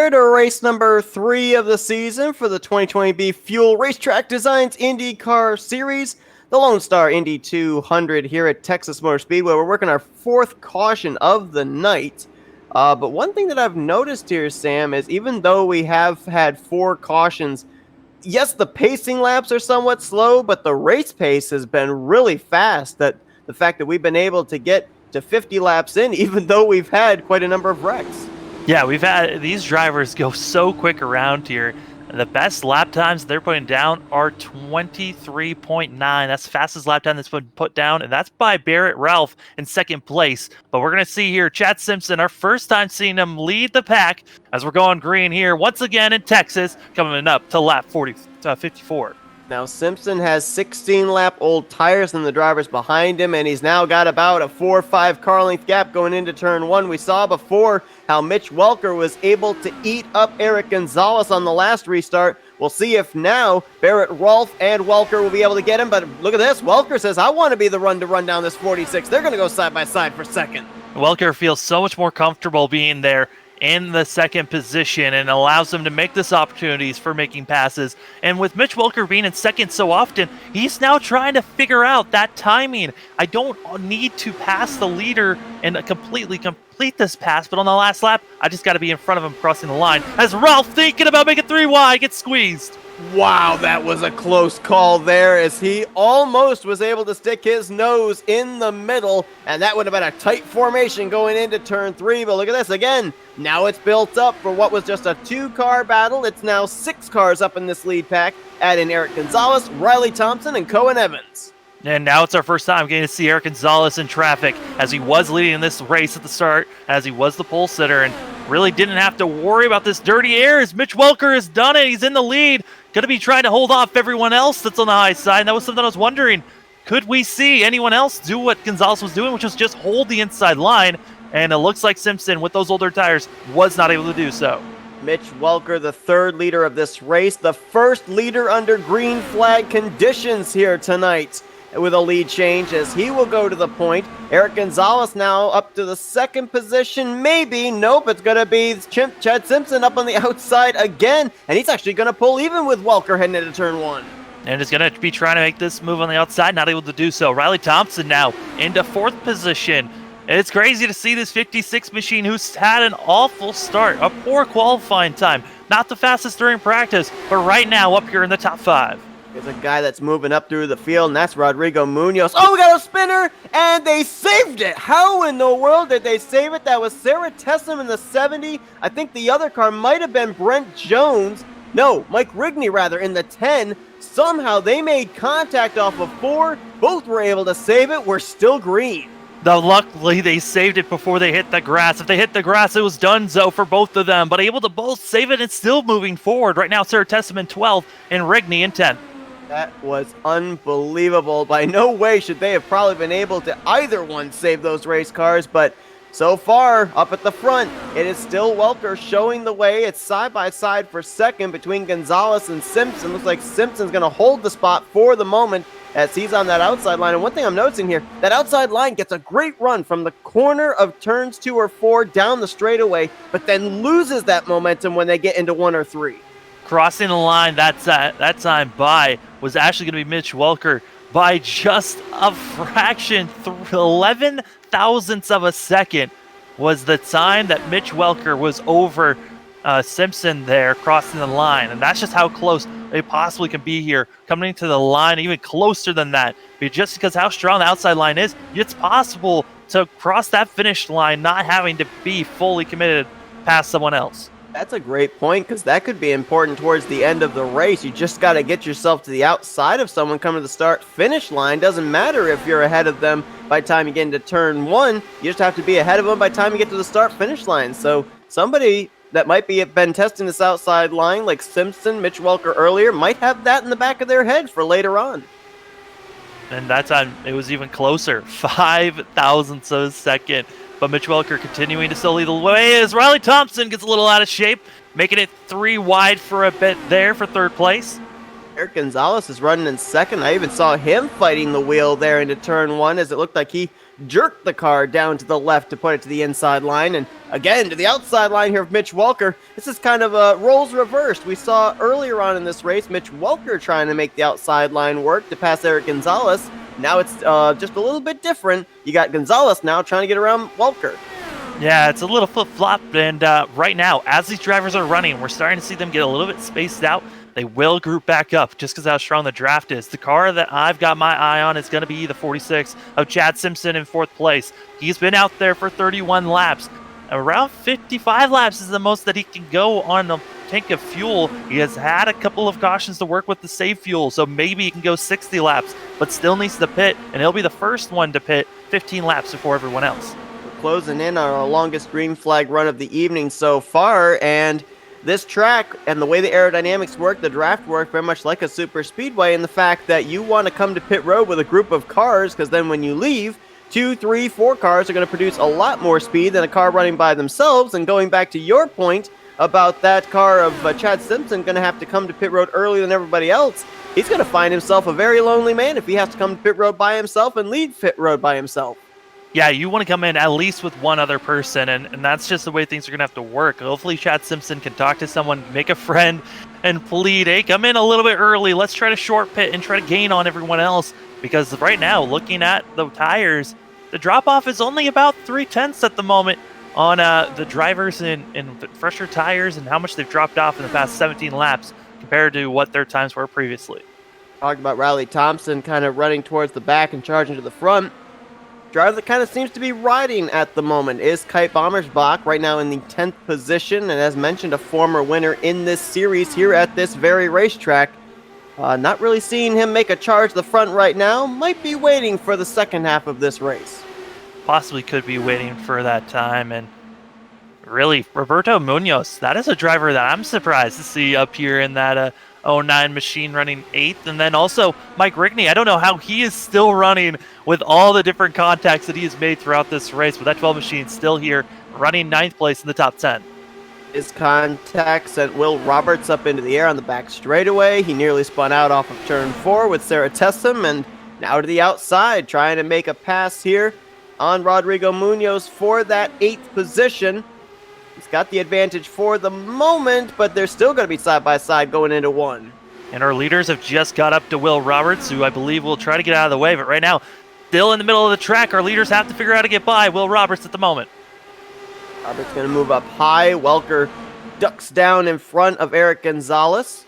here to race number 3 of the season for the 2020 Fuel RaceTrackDesigns IndyCar Series, the Lone Star Indy 200 here at Texas Motor Speedway. We're working our 4th caution of the night. But one thing that I've noticed here, Sam, is even though we have had 4 cautions, yes, the pacing laps are somewhat slow, but the race pace has been really fast. That the fact that we've been able to get to 50 laps in, even though we've had quite a number of wrecks. Yeah, we've had these drivers go so quick around here. The best lap times they're putting down are 23.9. That's the fastest lap time that's been put down, and that's by Barrett Ralph in 2nd place. But we're going to see here Chad Simpson, our first time seeing him lead the pack as we're going green here once again in Texas, coming up to lap 54. Now, Simpson has 16-lap-old tires than the drivers behind him, and he's now got about a 4 or 5 car length gap going into turn 1. We saw before how Mitch Welker was able to eat up Eric Gonzalez on the last restart. We'll see if now Barrett Rolfe and Welker will be able to get him, but look at this. Welker says, I want to be the run to run down this 46. They're going to go side by side for second. Welker feels so much more comfortable being there in the 2nd position and allows him to make this opportunities for making passes. And with Mitch Welker being in 2nd so often, he's now trying to figure out that timing. I don't need to pass the leader and completely complete this pass, but on the last lap, I just got to be in front of him crossing the line. As Ralph thinking about making 3 wide, gets squeezed. Wow, that was a close call there as he almost was able to stick his nose in the middle, and that would have been a tight formation going into turn 3. But look at this again. Now it's built up for what was just a 2-car battle. It's now 6 cars up in this lead pack. Add in Eric Gonzalez, Riley Thompson, and Cohen Evans. And now it's our first time getting to see Eric Gonzalez in traffic, as he was leading this race at the start, as he was the pole sitter, and really didn't have to worry about this dirty air as Mitch Welker has done it. He's in the lead, going to be trying to hold off everyone else that's on the high side. And that was something I was wondering, could we see anyone else do what Gonzalez was doing, which was just hold the inside line? And it looks like Simpson, with those older tires, was not able to do so. Mitch Welker, the 3rd leader of this race, the 1st leader under green flag conditions here tonight, with a lead change as he will go to the point. Eric Gonzalez now up to the 2nd position. Maybe. Nope. It's going to be Chad Simpson up on the outside again. And he's actually going to pull even with Welker heading into turn 1. And is going to be trying to make this move on the outside. Not able to do so. Riley Thompson now into 4th position. And it's crazy to see this 56 machine who's had an awful start. A poor qualifying time. Not the fastest during practice. But right now up here in the top 5. There's a guy that's moving up through the field, and that's Rodrigo Munoz. Oh, we got a spinner, and they saved it. How in the world did they save it? That was Sarah Tessum in the 70. I think the other car might have been Brent Jones. No, Mike Rigney, rather, in the 10. Somehow they made contact off of 4. Both were able to save it. We're still green. Luckily, they saved it before they hit the grass. If they hit the grass, it was donezo for both of them, but able to both save it and still moving forward. Right now, Sarah Tessum in 12th and Rigney in 10th. That was unbelievable. By no way should they have probably been able to either one save those race cars, but so far, up at the front, it is still Welker showing the way. It's side by side for 2nd between Gonzalez and Simpson. Looks like Simpson's going to hold the spot for the moment as he's on that outside line. And one thing I'm noticing here, that outside line gets a great run from the corner of turns 2 or 4 down the straightaway, but then loses that momentum when they get into 1 or 3. Crossing the line that time by was actually going to be Mitch Welker by just a fraction. 11 thousandths of a second was the time that Mitch Welker was over Simpson there crossing the line. And that's just how close they possibly can be here, coming to the line, even closer than that. But just because how strong the outside line is, it's possible to cross that finish line not having to be fully committed past someone else. That's a great point, because that could be important towards the end of the race. You just got to get yourself to the outside of someone coming to the start-finish line. Doesn't matter if you're ahead of them by the time you get into turn 1. You just have to be ahead of them by the time you get to the start-finish line. So somebody that might be been testing this outside line, like Simpson, Mitch Welker earlier, might have that in the back of their head for later on. And that time, it was even closer. 5 thousandths of a second. But Mitch Welker continuing to still lead the way as Riley Thompson gets a little out of shape, making it 3 wide for a bit there for 3rd place. Eric Gonzalez is running in 2nd. I even saw him fighting the wheel there into turn 1 as it looked like he jerked the car down to the left to put it to the inside line, and again to the outside line here of Mitch Welker. This is kind of roles reversed. We saw earlier on in this race Mitch Welker trying to make the outside line work to pass Eric Gonzalez. Now it's just a little bit different. You got Gonzalez now trying to get around Welker. Yeah, it's a little flip-flop, and right now, as these drivers are running, we're starting to see them get a little bit spaced out. They will group back up just because how strong the draft is. The car that I've got my eye on is going to be the 46 of Chad Simpson in 4th place. He's been out there for 31 laps. Around 55 laps is the most that he can go on a tank of fuel. He has had a couple of cautions to work with the save fuel, so maybe he can go 60 laps, but still needs to pit, and he'll be the first one to pit 15 laps before everyone else. Closing in on our longest green flag run of the evening so far, and this track and the way the aerodynamics work, the draft work, very much like a super speedway, and the fact that you want to come to pit road with a group of cars, because then when you leave, 2, 3, 4 cars are going to produce a lot more speed than a car running by themselves. And going back to your point about that car of Chad Simpson going to have to come to pit road earlier than everybody else, he's going to find himself a very lonely man if he has to come to pit road by himself and lead pit road by himself. Yeah, you want to come in at least with one other person, and that's just the way things are going to have to work. Hopefully Chad Simpson can talk to someone, make a friend, and plead, hey, come in a little bit early. Let's try to short pit and try to gain on everyone else. Because right now, looking at the tires, the drop-off is only about 3/10 at the moment on the drivers in fresher tires and how much they've dropped off in the past 17 laps compared to what their times were previously. Talked about Riley Thompson kind of running towards the back and charging to the front. Driver that kind of seems to be riding at the moment is Kite Bommersbach, right now in the 10th position, and as mentioned, a former winner in this series here at this very racetrack. Not really seeing him make a charge to the front right now. Might be waiting for the second half of this race. Possibly could be waiting for that time, and really, Roberto Munoz, that is a driver that I'm surprised to see up here in that 09 machine running 8th. And then also Mike Rigney, I don't know how he is still running with all the different contacts that he has made throughout this race, but that 12 machine still here running 9th place in the top 10. His contact sent Will Roberts up into the air on the back straightaway. He nearly spun out off of turn 4 with Sarah Tessum, and now to the outside, trying to make a pass here on Rodrigo Munoz for that 8th position. He's got the advantage for the moment, but they're still going to be side by side going into 1. And our leaders have just got up to Will Roberts, who I believe will try to get out of the way, but right now, still in the middle of the track, our leaders have to figure out how to get by Will Roberts at the moment. Roberts going to move up high. Welker ducks down in front of Eric Gonzalez.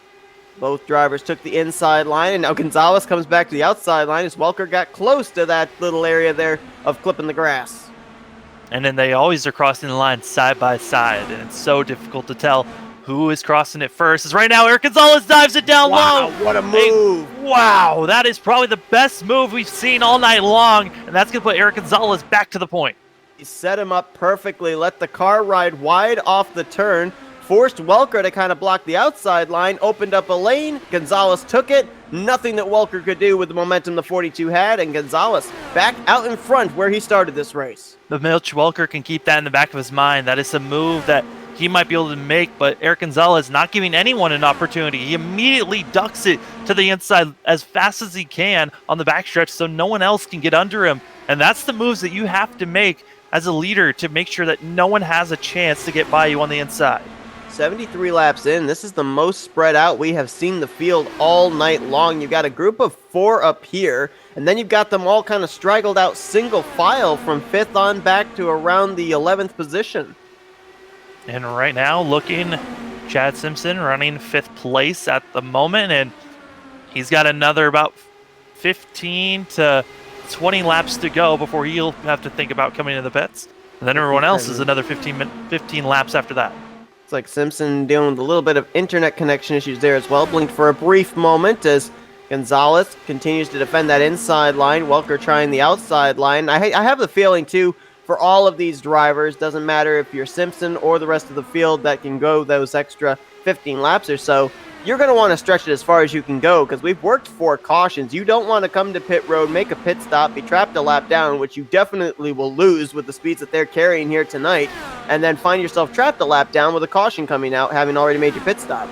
Both drivers took the inside line, and now Gonzalez comes back to the outside line as Welker got close to that little area there of clipping the grass. And then they always are crossing the line side by side, and it's so difficult to tell who is crossing it first. As right now, Eric Gonzalez dives it down low. What a move. Wow, that is probably the best move we've seen all night long, and that's going to put Eric Gonzalez back to the point. He set him up perfectly, let the car ride wide off the turn, forced Welker to kind of block the outside line, opened up a lane. Gonzalez took it. Nothing that Welker could do with the momentum the 42 had, and Gonzalez back out in front where he started this race. But Mitch Welker can keep that in the back of his mind. That is a move that he might be able to make, but Eric Gonzalez not giving anyone an opportunity. He immediately ducks it to the inside as fast as he can on the backstretch so no one else can get under him. And that's the moves that you have to make as a leader to make sure that no one has a chance to get by you on the inside. 73 laps in, this is the most spread out we have seen the field all night long. You've got a group of 4 up here, and then you've got them all kind of straggled out single file from 5th on back to around the 11th position. And right now, looking, Chad Simpson running 5th place at the moment, and he's got another about 15 to 20 laps to go before he'll have to think about coming to the pits. And then everyone else is another 15 laps after that. It's like Simpson dealing with a little bit of internet connection issues there as well. Blinked for a brief moment as Gonzalez continues to defend that inside line. Welker trying the outside line. I have the feeling, too, for all of these drivers, doesn't matter if you're Simpson or the rest of the field that can go those extra 15 laps or so, you're going to want to stretch it as far as you can go because we've worked 4 cautions. You don't want to come to pit road, make a pit stop, be trapped a lap down, which you definitely will lose with the speeds that they're carrying here tonight, and then find yourself trapped a lap down with a caution coming out, having already made your pit stop.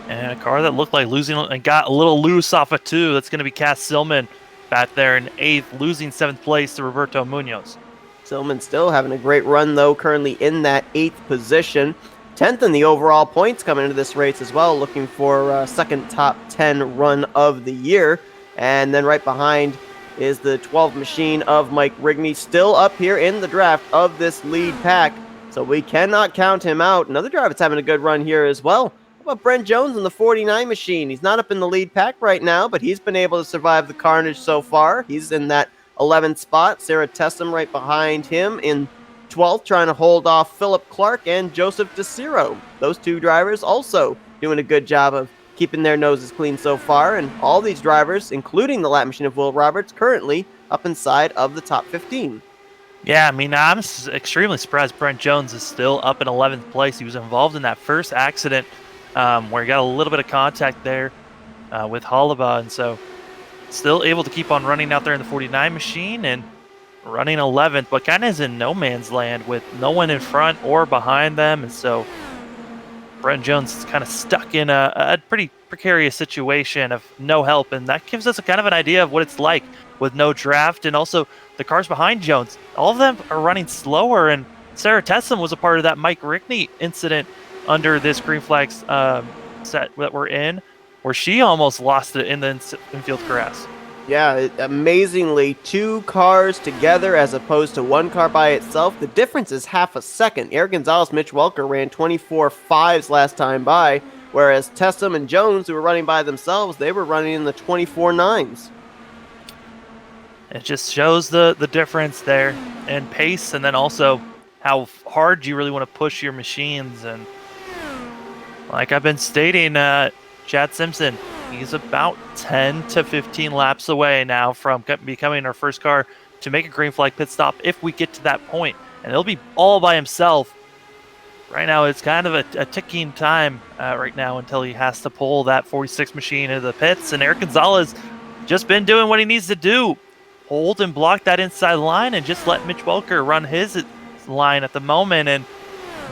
And a car that looked like losing and got a little loose off of 2. That's going to be Cass Silman. back there in 8th, losing 7th place to Roberto Munoz. Silman still having a great run, though, currently in that 8th position. 10th in the overall points coming into this race as well, looking for a second top 10 run of the year. And then right behind is the 12 machine of Mike Rigney, still up here in the draft of this lead pack. So we cannot count him out. Another driver that's having a good run here as well. How about Brent Jones in the 49 machine? He's not up in the lead pack right now, but he's been able to survive the carnage so far. He's in that 11th spot. Sarah Tessum right behind him in 12th, trying to hold off Philip Clark and Joseph DeCiro. Those two drivers also doing a good job of keeping their noses clean so far, and all these drivers, including the lap machine of Will Roberts, currently up inside of the top 15. Yeah, I mean, I'm extremely surprised Brent Jones is still up in 11th place. He was involved in that first accident where he got a little bit of contact there with Hollaba, and so still able to keep on running out there in the 49 machine and running 11th, but kind of is in no man's land with no one in front or behind them, and so Brent Jones is kind of stuck in a pretty precarious situation of no help, and that gives us a kind of an idea of what it's like with no draft. And also the cars behind Jones, all of them are running slower, and Sarah Tessum was a part of that Mike Rigney incident under this green flags set that we're in, where she almost lost it in the infield grass. Yeah, amazingly, two cars together as opposed to one car by itself. The difference is half a second. Eric Gonzalez, Mitch Welker ran 24.5s last time by, whereas Tessum and Jones, who were running by themselves, they were running in the 24.9s. It just shows the difference there in pace, and then also how hard you really want to push your machines. And like I've been stating, Chad Simpson, he's about 10 to 15 laps away now from becoming our first car to make a green flag pit stop if we get to that point. And he'll be all by himself. Right now, it's kind of a ticking time right now until he has to pull that 46 machine into the pits. And Eric Gonzalez just been doing what he needs to do. Hold and block that inside line and just let Mitch Welker run his line at the moment. And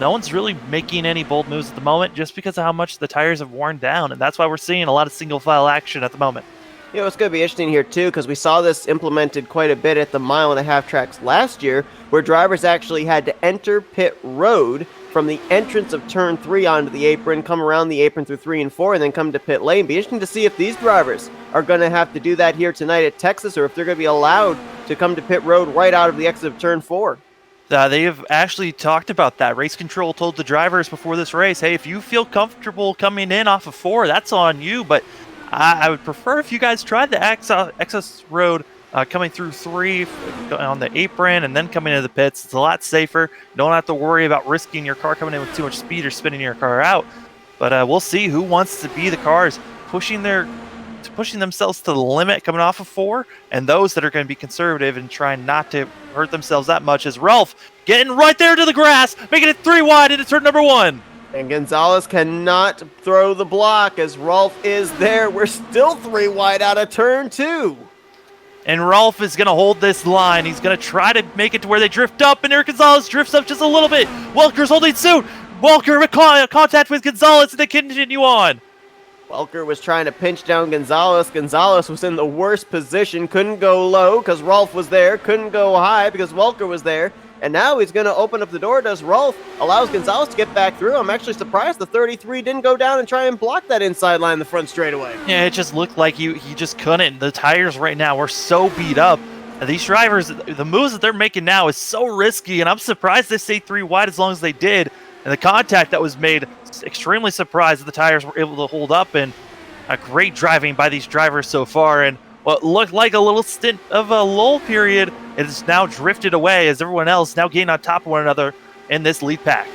no one's really making any bold moves at the moment just because of how much the tires have worn down. And that's why we're seeing a lot of single file action at the moment. You know, it's going to be interesting here, too, because we saw this implemented quite a bit at the mile-and-a-half tracks last year, where drivers actually had to enter pit road from the entrance of turn 3 onto the apron, come around the apron through 3 and 4, and then come to pit lane. Be interesting to see if these drivers are going to have to do that here tonight at Texas, or if they're going to be allowed to come to pit road right out of the exit of turn 4. They have actually talked about that. Race Control told the drivers before this race, hey, if you feel comfortable coming in off of 4, that's on you, but I would prefer if you guys tried the access road coming through 3 on the apron and then coming into the pits. It's a lot safer. You don't have to worry about risking your car coming in with too much speed or spinning your car out. But we'll see who wants to be the cars pushing themselves to the limit coming off of 4, and those that are going to be conservative and trying not to hurt themselves that much. As Ralph getting right there to the grass, making it 3 wide into turn number 1. And Gonzalez cannot throw the block as Rolf is there. We're still 3 wide out of turn 2. And Rolf is going to hold this line. He's going to try to make it to where they drift up, and Eric Gonzalez drifts up just a little bit. Welker's holding suit. Welker with contact with Gonzalez, and they continue on. Welker was trying to pinch down Gonzalez. Gonzalez was in the worst position. Couldn't go low because Rolf was there. Couldn't go high because Welker was there. And now he's going to open up the door. Does Rolf, allows Gonzalez to get back through. I'm actually surprised the 33 didn't go down and try and block that inside line in the front straightaway. Yeah, it just looked like he just couldn't. The tires right now are so beat up. These drivers, the moves that they're making now is so risky, and I'm surprised they stayed 3 wide as long as they did. And the contact that was made, extremely surprised that the tires were able to hold up, and a great driving by these drivers so far. And what looked like a little stint of a lull period is now drifted away as everyone else now getting on top of one another in this lead pack.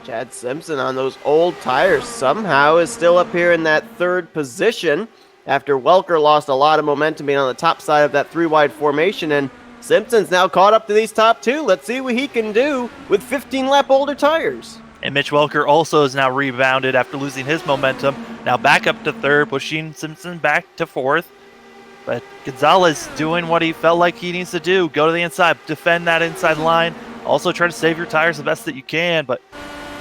Chad Simpson on those old tires somehow is still up here in that 3rd position after Welker lost a lot of momentum being on the top side of that 3-wide formation, and Simpson's now caught up to these top 2. Let's see what he can do with 15-lap older tires. And Mitch Welker also is now rebounded after losing his momentum. Now back up to 3rd, pushing Simpson back to 4th. But Gonzalez doing what he felt like he needs to do. Go to the inside, defend that inside line. Also try to save your tires the best that you can. But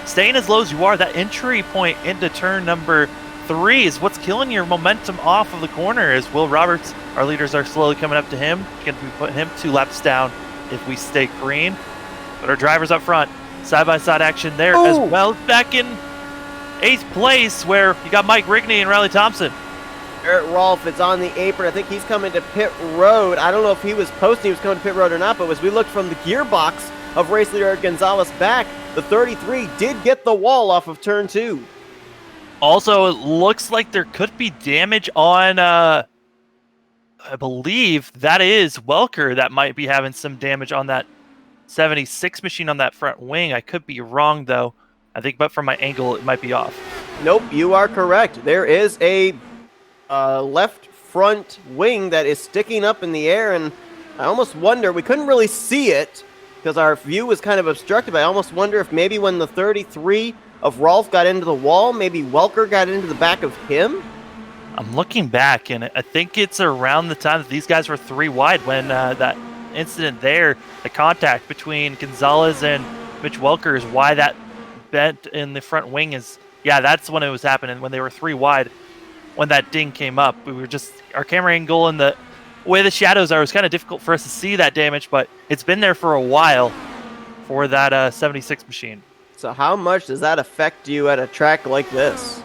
staying as low as you are, that entry point into turn number three is what's killing your momentum off of the corner. As Will Roberts, our leaders, are slowly coming up to him. Going to put him 2 laps down if we stay green. But our drivers up front, side-by-side action there as well. Back in 8th place, where you got Mike Rigney and Riley Thompson. Barrett Rolfe is on the apron. I think he's coming to pit road. I don't know if he was posting he was coming to pit road or not, but as we looked from the gearbox of race leader Gonzalez back, the 33 did get the wall off of turn 2. Also, it looks like there could be damage on, I believe that is Welker that might be having some damage on that 76 machine on that front wing. I could be wrong, though. I think, but from my angle, it might be off. Nope, you are correct. There is a left front wing that is sticking up in the air, and I almost wonder, we couldn't really see it because our view was kind of obstructed, but I almost wonder if maybe when the 33 of Rolfe got into the wall, maybe Welker got into the back of him? I'm looking back, and I think it's around the time that these guys were 3 wide when that incident there, the contact between Gonzalez and Mitch Welker is why that bent in the front wing is, yeah, that's when it was happening, when they were 3 wide. When that ding came up, we were just, our camera angle and the way the shadows are, it was kind of difficult for us to see that damage, but it's been there for a while for that 76 machine. So how much does that affect you at a track like this?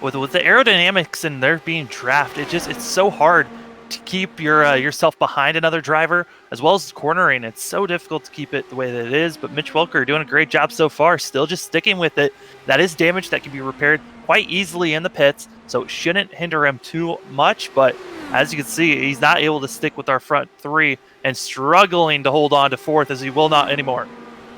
With the aerodynamics and there being draft, it's so hard to keep yourself behind another driver, as well as cornering. It's so difficult to keep it the way that it is, but Mitch Welker doing a great job so far, still just sticking with it. That is damage that can be repaired quite easily in the pits, so it shouldn't hinder him too much, but as you can see, he's not able to stick with our front 3 and struggling to hold on to 4th, as he will not anymore.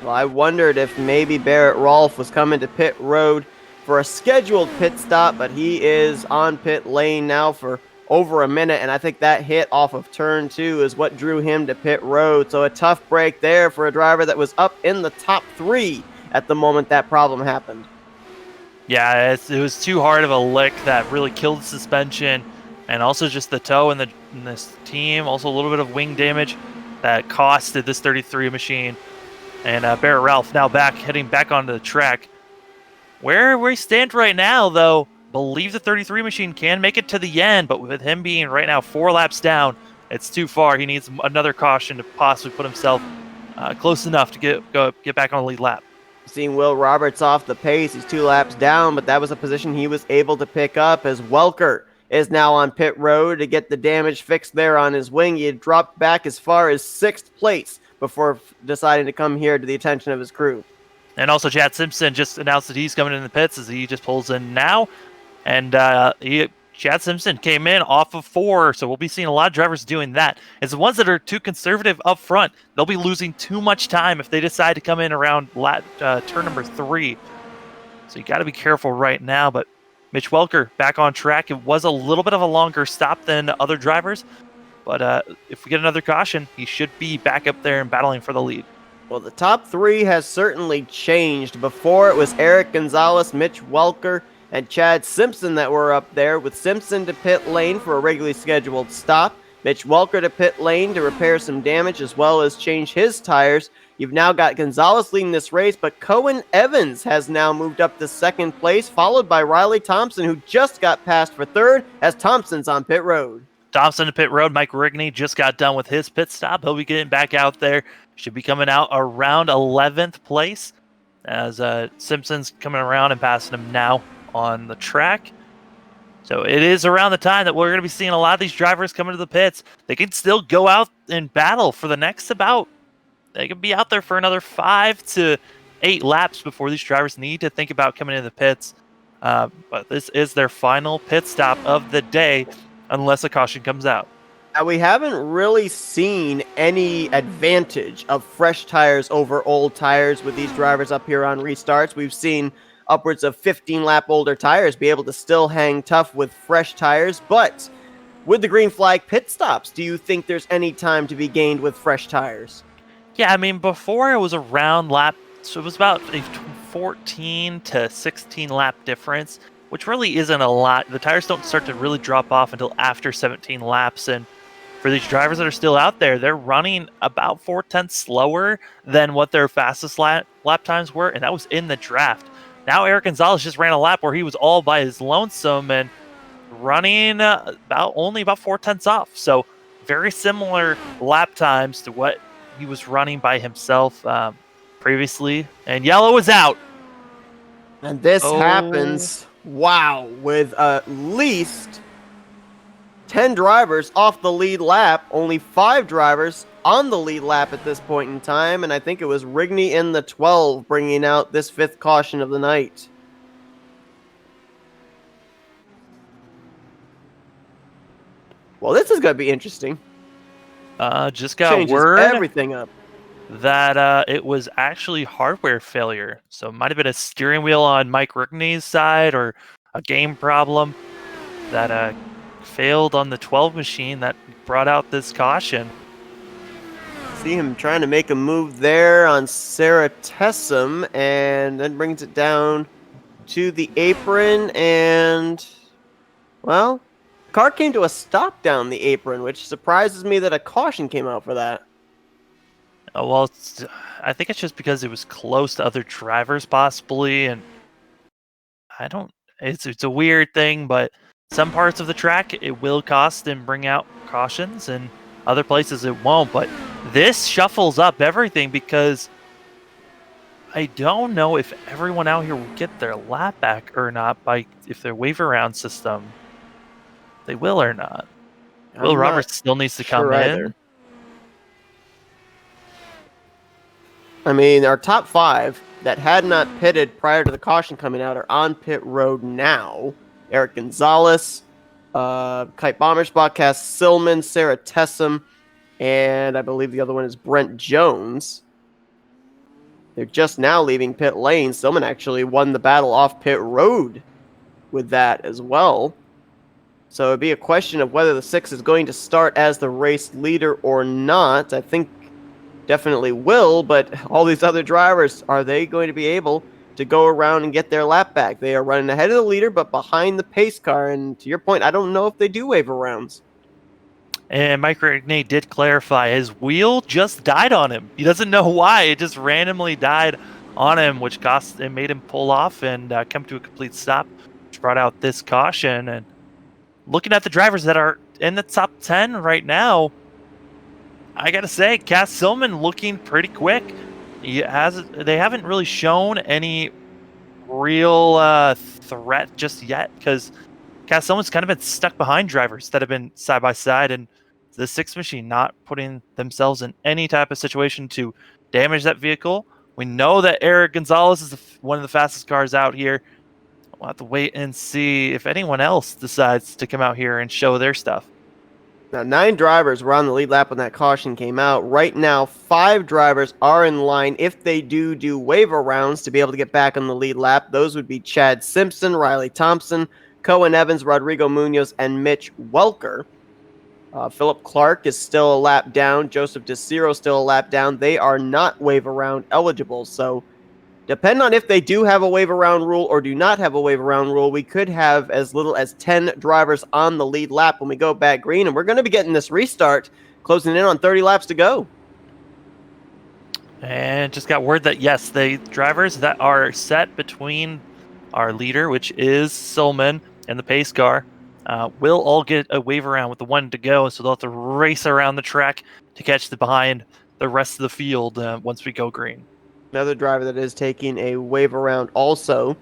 Well, I wondered if maybe Barrett Rolfe was coming to pit road for a scheduled pit stop, but he is on pit lane now for over a minute, and I think that hit off of turn 2 is what drew him to pit road. So a tough break there for a driver that was up in the top 3 at the moment that problem happened. Yeah, it was too hard of a lick that really killed the suspension, and also just the toe in this team. Also a little bit of wing damage that costed this 33 machine. And Barrett Rolfe now heading back onto the track. Where we stand right now, though, believe the 33 machine can make it to the end, but with him being right now 4 laps down, it's too far. He needs another caution to possibly put himself close enough to get back on the lead lap. Seeing Will Roberts off the pace, he's 2 laps down, but that was a position he was able to pick up as Welker is now on pit road to get the damage fixed there on his wing. He had dropped back as far as 6th place before deciding to come here to the attention of his crew. And also Chad Simpson just announced that he's coming in the pits as he just pulls in now. And Chad Simpson came in off of 4, so we'll be seeing a lot of drivers doing that. It's the ones that are too conservative up front, they'll be losing too much time if they decide to come in around turn number 3. So you got to be careful right now. But Mitch Welker back on track. It was a little bit of a longer stop than other drivers, but if we get another caution, he should be back up there and battling for the lead. Well, the top 3 has certainly changed. Before, it was Eric Gonzalez, Mitch Welker, and Chad Simpson that were up there, with Simpson to pit lane for a regularly scheduled stop, Mitch Welker to pit lane to repair some damage as well as change his tires. You've now got Gonzalez leading this race, but Cohen Evans has now moved up to 2nd place, followed by Riley Thompson, who just got passed for 3rd as Thompson's on pit road. Thompson to pit road. Mike Rigney just got done with his pit stop. He'll be getting back out there. Should be coming out around 11th place as Simpson's coming around and passing him now on the track. So it is around the time that we're going to be seeing a lot of these drivers coming to the pits. They can still go out and battle for the next they can be out there for another 5 to 8 laps before these drivers need to think about coming into the pits. But this is their final pit stop of the day, unless a caution comes out. Now, we haven't really seen any advantage of fresh tires over old tires with these drivers up here on restarts. We've seen upwards of 15-lap older tires be able to still hang tough with fresh tires, but with the green flag pit stops, do you think there's any time to be gained with fresh tires? Yeah, I mean, before it was around lap, so it was about a 14 to 16 lap difference, which really isn't a lot. The tires don't start to really drop off until after 17 laps, and for these drivers that are still out there, they're running about 4/10 slower than what their fastest lap times were, and that was in the draft. Now Eric Gonzalez just ran a lap where he was all by his lonesome and running only about 4/10 off. So very similar lap times to what he was running by himself previously. And yellow is out. And this Oh, happens, wow, with at least 10 drivers off the lead lap, only 5 drivers on the lead lap at this point in time, and I think it was Rigney in the 12 bringing out this 5th caution of the night. Well, this is going to be interesting. just got Changes word everything up. that it was actually hardware failure. So it might have been a steering wheel on Mike Rickney's side or a game problem that failed on the 12 machine that brought out this caution. See him trying to make a move there on Sarah Tessum, and then brings it down to the apron, and, well, the car came to a stop down the apron, which surprises me that a caution came out for that. Well, I think it's just because it was close to other drivers, possibly, and I don't. It's a weird thing, but some parts of the track it will cost and bring out cautions, and other places it won't. But this shuffles up everything because I don't know if everyone out here will get their lap back or not by if their wave around system. They will or not. Will I'm not Roberts still needs to sure come either. in. I mean, our top 5 that had not pitted prior to the caution coming out are on pit road now. Eric Gonzalez, Kite Bomberspot, Cass Silman, Sarah Tessum, and I believe the other one is Brent Jones. They're just now leaving pit lane. Silman actually won the battle off pit road with that as well. So it'd be a question of whether the 6 is going to start as the race leader or not. I think definitely will, but all these other drivers, are they going to be able to go around and get their lap back? They are running ahead of the leader, but behind the pace car. And to your point, I don't know if they do wave arounds. And Mike Rigney did clarify his wheel just died on him. He doesn't know why. It just randomly died on him, which made him pull off and come to a complete stop, which brought out this caution. And looking at the drivers that are in the top 10 right now, I gotta say, Cass Silman looking pretty quick. They haven't really shown any real threat just yet because Cass Silman's kind of been stuck behind drivers that have been side by side, and the 6 machine not putting themselves in any type of situation to damage that vehicle. We know that Eric Gonzalez is one of the fastest cars out here. We'll have to wait and see if anyone else decides to come out here and show their stuff. Now, 9 drivers were on the lead lap when that caution came out. Right now, 5 drivers are in line if they do waiver rounds to be able to get back on the lead lap. Those would be Chad Simpson, Riley Thompson, Cohen Evans, Rodrigo Munoz, and Mitch Welker. Philip Clark is still a lap down. Joseph DeCiro still a lap down. They are not waiver round eligible, so depending on if they do have a wave around rule or do not have a wave around rule, we could have as little as 10 drivers on the lead lap when we go back green. And we're going to be getting this restart closing in on 30 laps to go. And just got word that, yes, the drivers that are set between our leader, which is Silman, and the pace car, will all get a wave around with the 1 to go. So they'll have to race around the track to catch behind the rest of the field once we go green. Another driver that is taking a wave around also.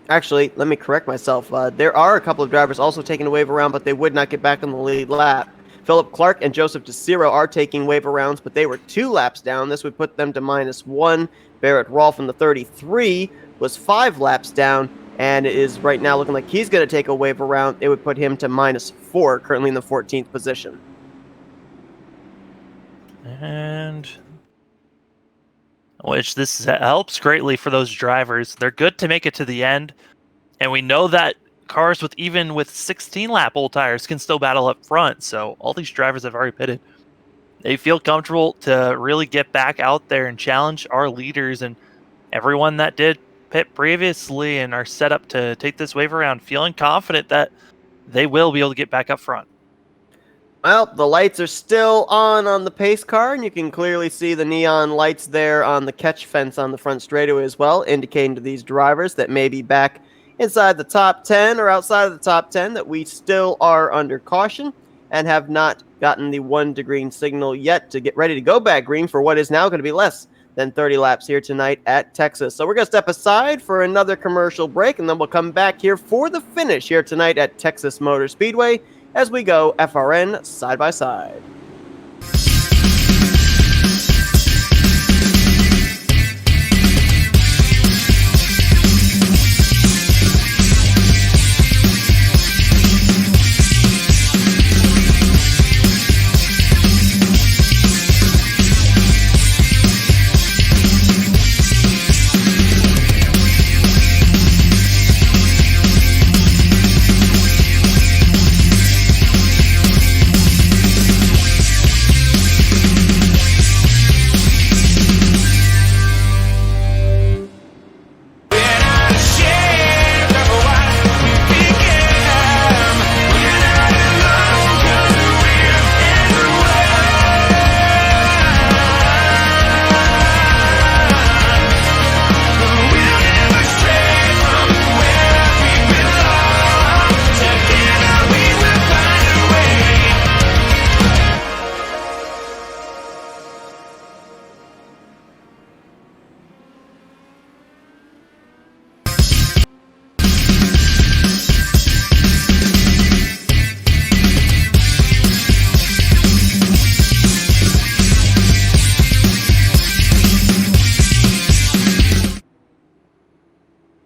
Actually, let me correct myself. There are a couple of drivers also taking a wave around, but they would not get back on the lead lap. Philip Clark and Joseph DeCiro are taking wave arounds, but they were 2 laps down. This would put them to -1. Barrett Rolfe in the 33 was 5 laps down, and it is right now looking like he's going to take a wave around. It would put him to -4, currently in the 14th position. And which this helps greatly for those drivers. They're good to make it to the end, and we know that cars even with 16 lap old tires can still battle up front. So all these drivers have already pitted. They feel comfortable to really get back out there and challenge our leaders, and everyone that did pit previously and are set up to take this wave around, feeling confident that they will be able to get back up front. Well, the lights are still on the pace car, and you can clearly see the neon lights there on the catch fence on the front straightaway as well, indicating to these drivers that may be back inside the top 10 or outside of the top 10 that we still are under caution and have not gotten the 1 to green signal yet to get ready to go back green for what is now going to be less than 30 laps here tonight at Texas. So we're going to step aside for another commercial break, and then we'll come back here for the finish here tonight at Texas Motor Speedway as we go FRN side by side.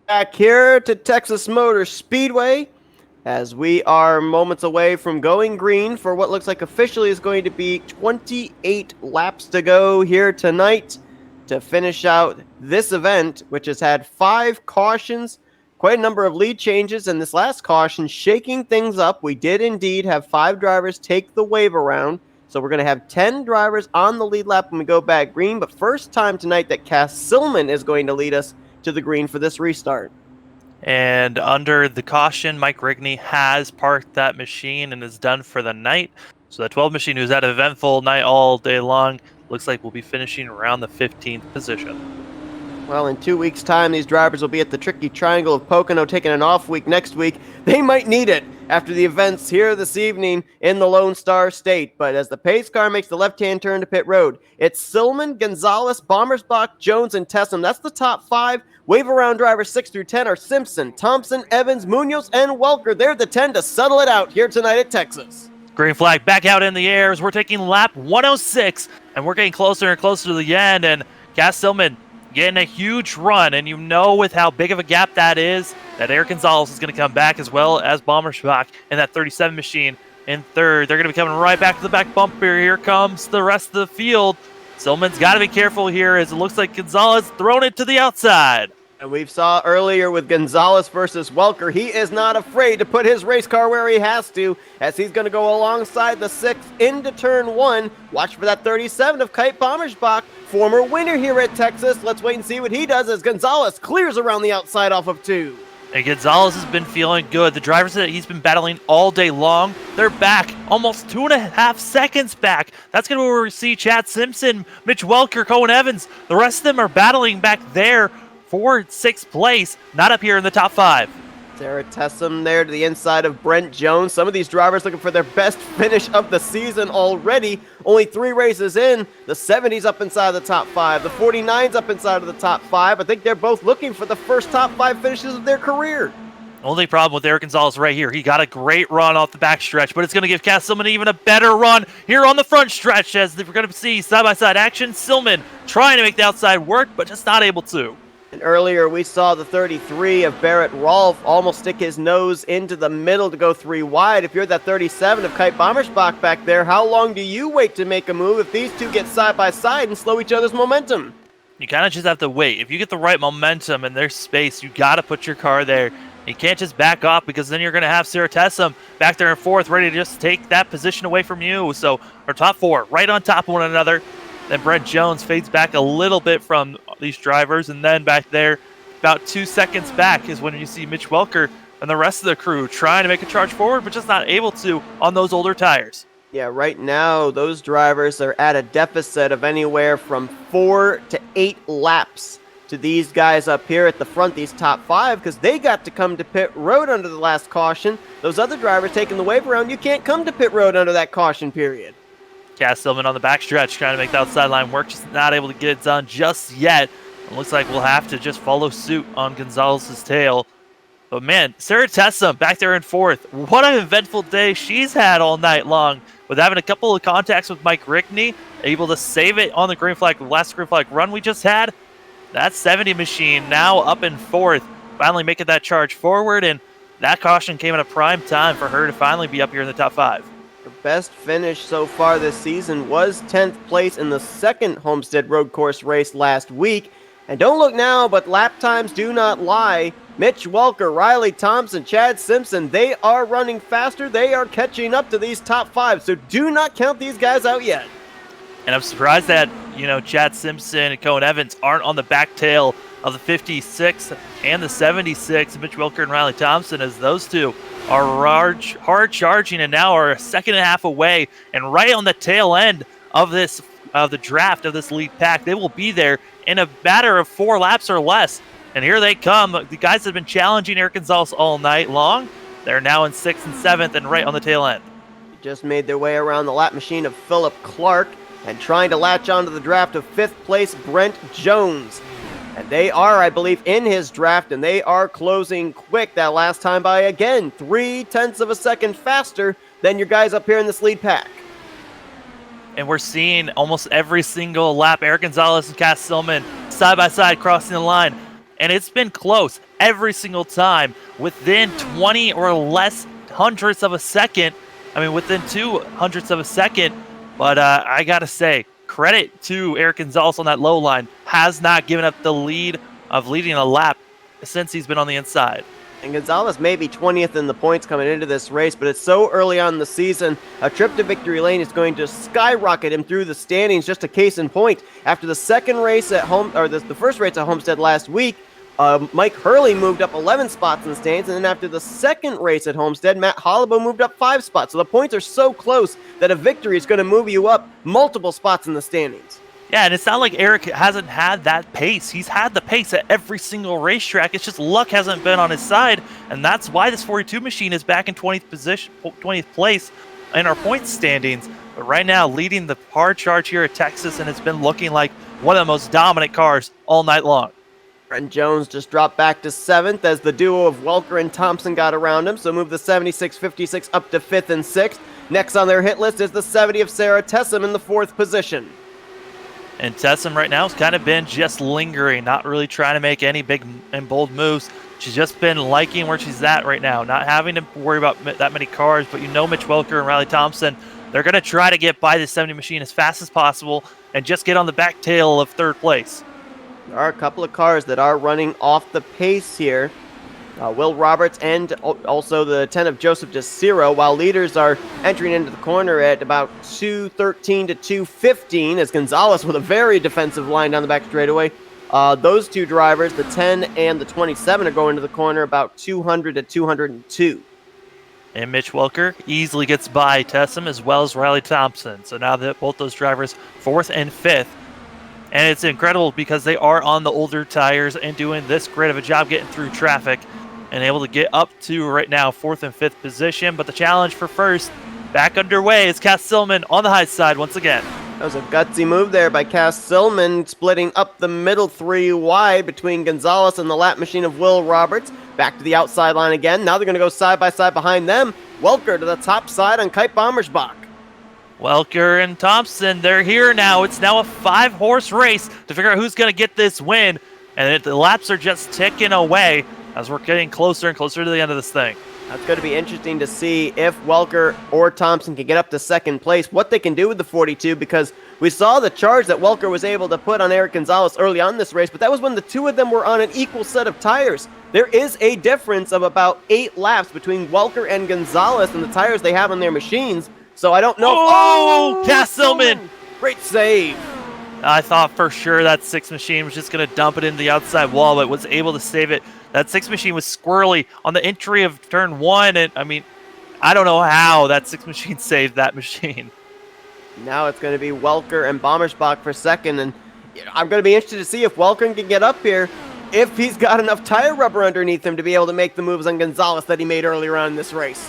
Back here to Texas Motor Speedway as we are moments away from going green for what looks like officially is going to be 28 laps to go here tonight to finish out this event, which has had 5 cautions, quite a number of lead changes, and this last caution shaking things up. We did indeed have 5 drivers take the wave around, so we're going to have 10 drivers on the lead lap when we go back green, but first time tonight that Cass Silman is going to lead us to the green for this restart. And under the caution, Mike Rigney has parked that machine and is done for the night. So that 12 machine, who's had an eventful night all day long, looks like we'll be finishing around the 15th position. Well, in 2 weeks' time, these drivers will be at the tricky triangle of Pocono, taking an off week next week. They might need it after the events here this evening in the Lone Star State. But as the pace car makes the left-hand turn to pit road, it's Silman, Gonzalez, Bommersbach, Jones, and Tessum. That's the top 5. Wave around drivers 6 through 10 are Simpson, Thompson, Evans, Munoz, and Welker. They're the 10 to settle it out here tonight at Texas. Green flag back out in the air as we're taking lap 106, and we're getting closer and closer to the end, and Cass Silman getting a huge run, and you know with how big of a gap that is, that Eric Gonzalez is going to come back, as well as Bommersbach in that 37 machine in third. They're going to be coming right back to the back bumper. Here comes the rest of the field. Silman's got to be careful here, as it looks like Gonzalez thrown it to the outside. And we saw earlier with Gonzalez versus Welker, he is not afraid to put his race car where he has to, as he's going to go alongside the 6th into turn 1. Watch for that 37 of Kite Bommersbach, former winner here at Texas. Let's wait and see what he does as Gonzalez clears around the outside off of 2. And Gonzalez has been feeling good. The drivers that he's been battling all day long, they're back. Almost 2.5 seconds back. That's going to be where we see Chad Simpson, Mitch Welker, Cohen Evans. The rest of them are battling back there for 6th place, not up here in the top 5. Sarah Tessum there to the inside of Brent Jones. Some of these drivers looking for their best finish of the season already. Only 3 races in. The 70's up inside the top 5. The 49's up inside of the top 5. I think they're both looking for the first top 5 finishes of their career. Only problem with Eric Gonzalez right here, he got a great run off the back stretch, but it's going to give Cass Silman even a better run here on the front stretch, as we're going to see side-by-side action. Silman trying to make the outside work, but just not able to. And earlier we saw the 33 of Barrett Rolfe almost stick his nose into the middle to go 3 wide. If you're that 37 of Kite Bommersbach back there, how long do you wait to make a move if these two get side by side and slow each other's momentum? You kind of just have to wait. If you get the right momentum and there's space, you got to put your car there. You can't just back off, because then you're going to have Sarah Tessum back there in 4th, ready to just take that position away from you. So our top 4 right on top of one another. Then Brent Jones fades back a little bit from these drivers, and then back there, about 2 seconds back, is when you see Mitch Welker and the rest of the crew trying to make a charge forward, but just not able to on those older tires. Yeah, right now, those drivers are at a deficit of anywhere from 4 to 8 laps to these guys up here at the front, these top 5, because they got to come to pit road under the last caution. Those other drivers taking the wave around, you can't come to pit road under that caution period. Cass Tillman on the backstretch trying to make the outside line work, just not able to get it done just yet. It looks like we'll have to just follow suit on Gonzalez's tail. But man, Sarah Tessum back there in fourth. What an eventful day she's had all night long with having a couple of contacts with Mike Rickney, able to save it on the green flag, the last green flag run we just had. That 70 machine now up in fourth, finally making that charge forward, and that caution came at a prime time for her to finally be up here in the top 5. Her best finish so far this season was 10th place in the second Homestead Road Course race last week. And don't look now, but lap times do not lie. Mitch Welker, Riley Thompson, Chad Simpson, they are running faster. They are catching up to these top 5. So do not count these guys out yet. And I'm surprised that, Chad Simpson and Cohen Evans aren't on the back tail of the 56 and the 76. Mitch Welker and Riley Thompson, as those two are hard charging and now are a second and a half away and right on the tail end of the draft of this lead pack. They will be there in a matter of 4 laps or less. And here they come. The guys that have been challenging Eric Gonzalez all night long. They're now in 6th and 7th and right on the tail end. Just made their way around the lap machine of Philip Clark and trying to latch onto the draft of 5th place Brent Jones. And they are, I believe, in his draft, and they are closing quick that last time by, again, 0.3 of a second faster than your guys up here in this lead pack. And we're seeing almost every single lap Eric Gonzalez and Cass Tillman side by side crossing the line. And it's been close every single time, within 20 or less hundredths of a second. I mean, within 0.02 of a second. But I got to say, credit to Eric Gonzalez on that low line. Has not given up the lead of leading a lap since he's been on the inside. And Gonzalez may be 20th in the points coming into this race, but it's so early on in the season, a trip to victory lane is going to skyrocket him through the standings. Just a case in point, after the second race at home, or the first race at Homestead last week, Mike Hurley moved up 11 spots in the standings, and then after the second race at Homestead, Matt Hollabo moved up 5 spots. So the points are so close that a victory is going to move you up multiple spots in the standings. Yeah, and it's not like Eric hasn't had that pace. He's had the pace at every single racetrack. It's just luck hasn't been on his side, and that's why this 42 machine is back in 20th place in our points standings. But right now, leading the hard charge here at Texas, and it's been looking like one of the most dominant cars all night long. Brent Jones just dropped back to 7th as the duo of Welker and Thompson got around him, so move the 76-56 up to 5th and 6th. Next on their hit list is the 70 of Sarah Tessum in the 4th position. And Tessum right now has kind of been just lingering, not really trying to make any big and bold moves. She's just been liking where she's at right now, not having to worry about that many cars. But Mitch Welker and Riley Thompson, they're going to try to get by the 70 machine as fast as possible and just get on the back tail of 3rd place. There are a couple of cars that are running off the pace here. Will Roberts and also the 10 of Joseph DeCiro, while leaders are entering into the corner at about 2:13 to 2:15, as Gonzalez with a very defensive line down the back straightaway. Those two drivers, the 10 and the 27, are going to the corner about 200 to 202. And Mitch Welker easily gets by Tessum as well as Riley Thompson. So now that both those drivers 4th and 5th. And it's incredible because they are on the older tires and doing this great of a job getting through traffic and able to get up to right now 4th and 5th position. But the challenge for 1st back underway is Cass Tillman on the high side once again. That was a gutsy move there by Cass Tillman, splitting up the middle 3 wide between Gonzalez and the lap machine of Will Roberts. Back to the outside line again. Now they're going to go side by side behind them. Welker to the top side on Kite Bommersbach. Welker and Thompson, they're here now. It's now a 5-horse race to figure out who's going to get this win. And the laps are just ticking away as we're getting closer and closer to the end of this thing. That's going to be interesting to see if Welker or Thompson can get up to 2nd place, what they can do with the 42, because we saw the charge that Welker was able to put on Eric Gonzalez early on in this race, but that was when the two of them were on an equal set of tires. There is a difference of about 8 laps between Welker and Gonzalez and the tires they have on their machines, so I don't know. Oh, Cass Tillman! Great save. I thought for sure that 6 machine was just going to dump it into the outside wall, but was able to save it. That 6 machine was squirrely on the entry of turn 1, and I mean, I don't know how that 6 machine saved that machine. Now it's going to be Welker and Bommersbach for second, and I'm going to be interested to see if Welker can get up here, if he's got enough tire rubber underneath him to be able to make the moves on Gonzalez that he made earlier on in this race.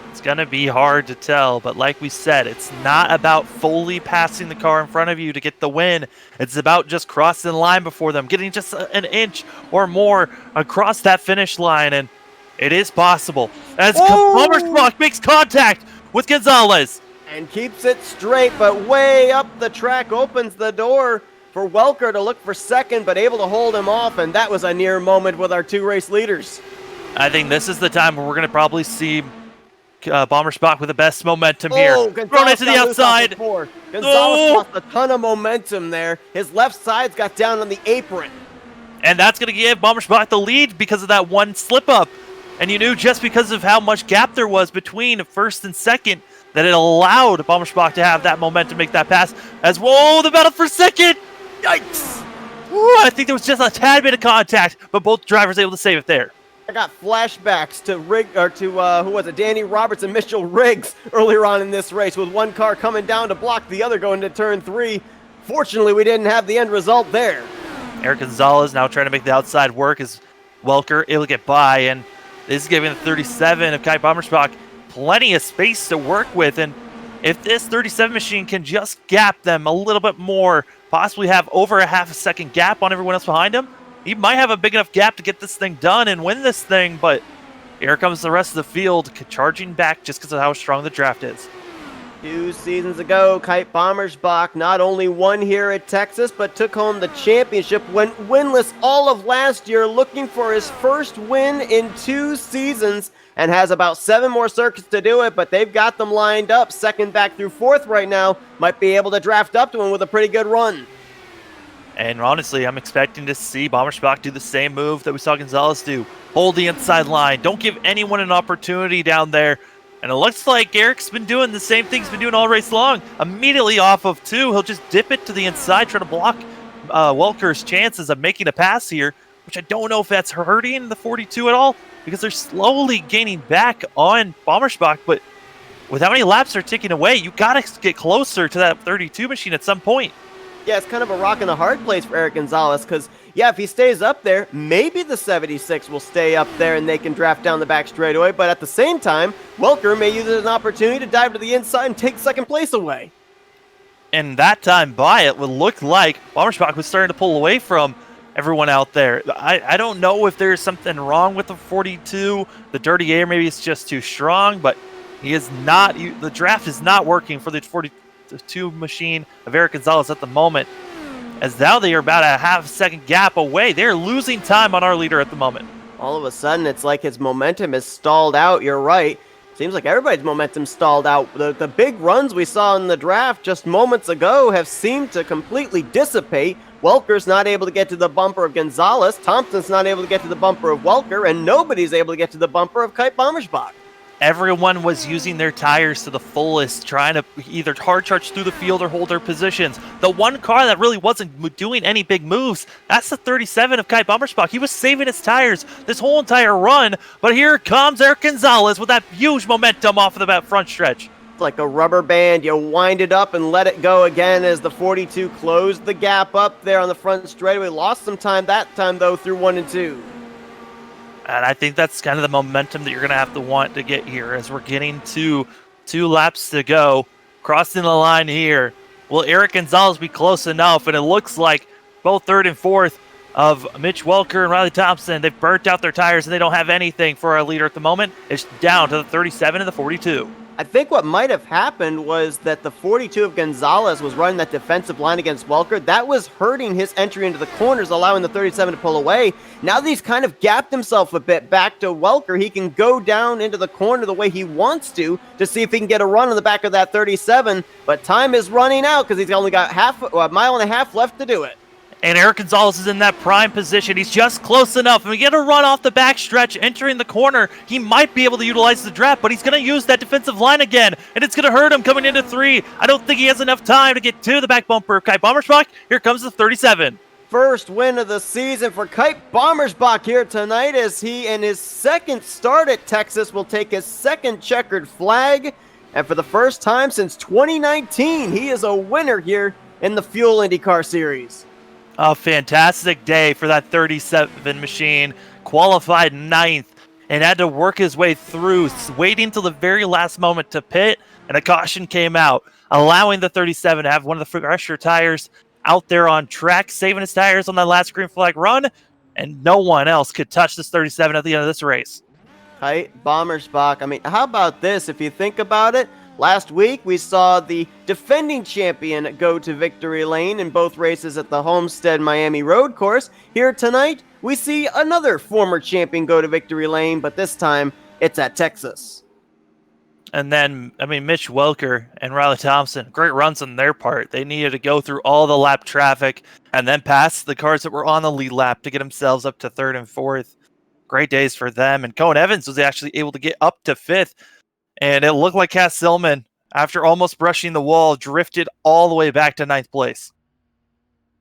It's going to be hard to tell, but like we said, it's not about fully passing the car in front of you to get the win. It's about just crossing the line before them, getting just an inch or more across that finish line, and it is possible. As Bommersbach makes contact with Gonzalez. And keeps it straight, but way up the track opens the door for Welker to look for second, but able to hold him off, and that was a near moment with our 2 race leaders. I think this is the time where we're going to probably see Bommersbach with the best momentum here. Thrown into the outside. Gonzalez lost a ton of momentum there. His left side's got down on the apron. And that's going to give Bommersbach the lead because of that one slip-up. And you knew just because of how much gap there was between first and second that it allowed Bommersbach to have that momentum, make that pass. As, whoa, the battle for second! Yikes! Ooh, I think there was just a tad bit of contact, but both drivers able to save it there. I got flashbacks to who was it? Danny Roberts and Mitchell Riggs earlier on in this race, with one car coming down to block the other going to turn 3. Fortunately, we didn't have the end result there. Eric Gonzalez now trying to make the outside work as Welker able to get by, and this is giving the 37 of Kai Bommersbach plenty of space to work with. And if this 37 machine can just gap them a little bit more, possibly have over a half a second gap on everyone else behind him, he might have a big enough gap to get this thing done and win this thing. But here comes the rest of the field charging back just because of how strong the draft is. 2 seasons ago, Kite Bommersbach not only won here at Texas, but took home the championship, went winless all of last year, looking for his first win in 2 seasons, and has about 7 more circuits to do it, but they've got them lined up. Second back through 4th right now, might be able to draft up to him with a pretty good run. And honestly, I'm expecting to see Bommersbach do the same move that we saw Gonzalez do. Hold the inside line. Don't give anyone an opportunity down there. And it looks like Eric's been doing the same thing he's been doing all race long. Immediately off of 2, he'll just dip it to the inside, try to block Welker's chances of making a pass here, which I don't know if that's hurting the 42 at all, because they're slowly gaining back on Bommersbach. But with how many laps they're ticking away, you got to get closer to that 32 machine at some point. Yeah, it's kind of a rock and a hard place for Eric Gonzalez, because, yeah, if he stays up there, maybe the 76 will stay up there and they can draft down the back straightaway, but at the same time, Welker may use it as an opportunity to dive to the inside and take second place away. And that time by, it would look like Bommersbach was starting to pull away from everyone out there. I don't know if there's something wrong with the 42. The dirty air, maybe it's just too strong, but he is not. The draft is not working for the 42 machine of Eric Gonzalez at the moment, as now they are about a half-second gap away. They're losing time on our leader at the moment. All of a sudden, it's like his momentum is stalled out. You're right. Seems like everybody's momentum stalled out. The big runs we saw in the draft just moments ago have seemed to completely dissipate. Welker's not able to get to the bumper of Gonzalez. Thompson's not able to get to the bumper of Welker, and nobody's able to get to the bumper of Kite Bommersbach. Everyone was using their tires to the fullest, trying to either hard charge through the field or hold their positions. The one car that really wasn't doing any big moves, that's the 37 of Kai Bommersbach. He was saving his tires this whole entire run, but here comes Eric Gonzalez with that huge momentum off of the front stretch. It's like a rubber band. You wind it up and let it go again as the 42 closed the gap up there on the front straightaway. Lost some time that time, though, through 1 and 2. And I think that's kind of the momentum that you're going to have to want to get here as we're getting to 2 laps to go. Crossing the line here. Will Eric Gonzalez be close enough? And it looks like both 3rd and 4th of Mitch Welker and Riley Thompson, they've burnt out their tires and they don't have anything for our leader at the moment. It's down to the 37 and the 42. I think what might have happened was that the 42 of Gonzalez was running that defensive line against Welker. That was hurting his entry into the corners, allowing the 37 to pull away. Now that he's kind of gapped himself a bit back to Welker, he can go down into the corner the way he wants to see if he can get a run on the back of that 37. But time is running out because he's only got a mile and a half left to do it. And Eric Gonzalez is in that prime position. He's just close enough. And we get a run off the back stretch, entering the corner. He might be able to utilize the draft, but he's going to use that defensive line again. And it's going to hurt him coming into 3. I don't think he has enough time to get to the back bumper of Kai Bommersbach. Here comes the 37. first win of the season for Kite Bommersbach here tonight, as he, in his second start at Texas, will take his second checkered flag. And for the first time since 2019, he is a winner here in the Fuel IndyCar Series. A fantastic day for that 37 machine. Qualified 9th and had to work his way through, waiting till the very last moment to pit, and a caution came out, allowing the 37 to have one of the fresher tires out there on track, saving his tires on that last green flag run, and no one else could touch this 37 at the end of this race. Kite Bommersbach. I mean, how about this? If you think about it, last week we saw the defending champion go to victory lane in both races at the Homestead Miami Road Course. Here tonight, we see another former champion go to victory lane, but this time it's at Texas. And then, Mitch Welker and Riley Thompson, great runs on their part. They needed to go through all the lap traffic and then pass the cars that were on the lead lap to get themselves up to 3rd and 4th. Great days for them. And Cohen Evans was actually able to get up to 5th. And it looked like Cass Silman, after almost brushing the wall, drifted all the way back to 9th place.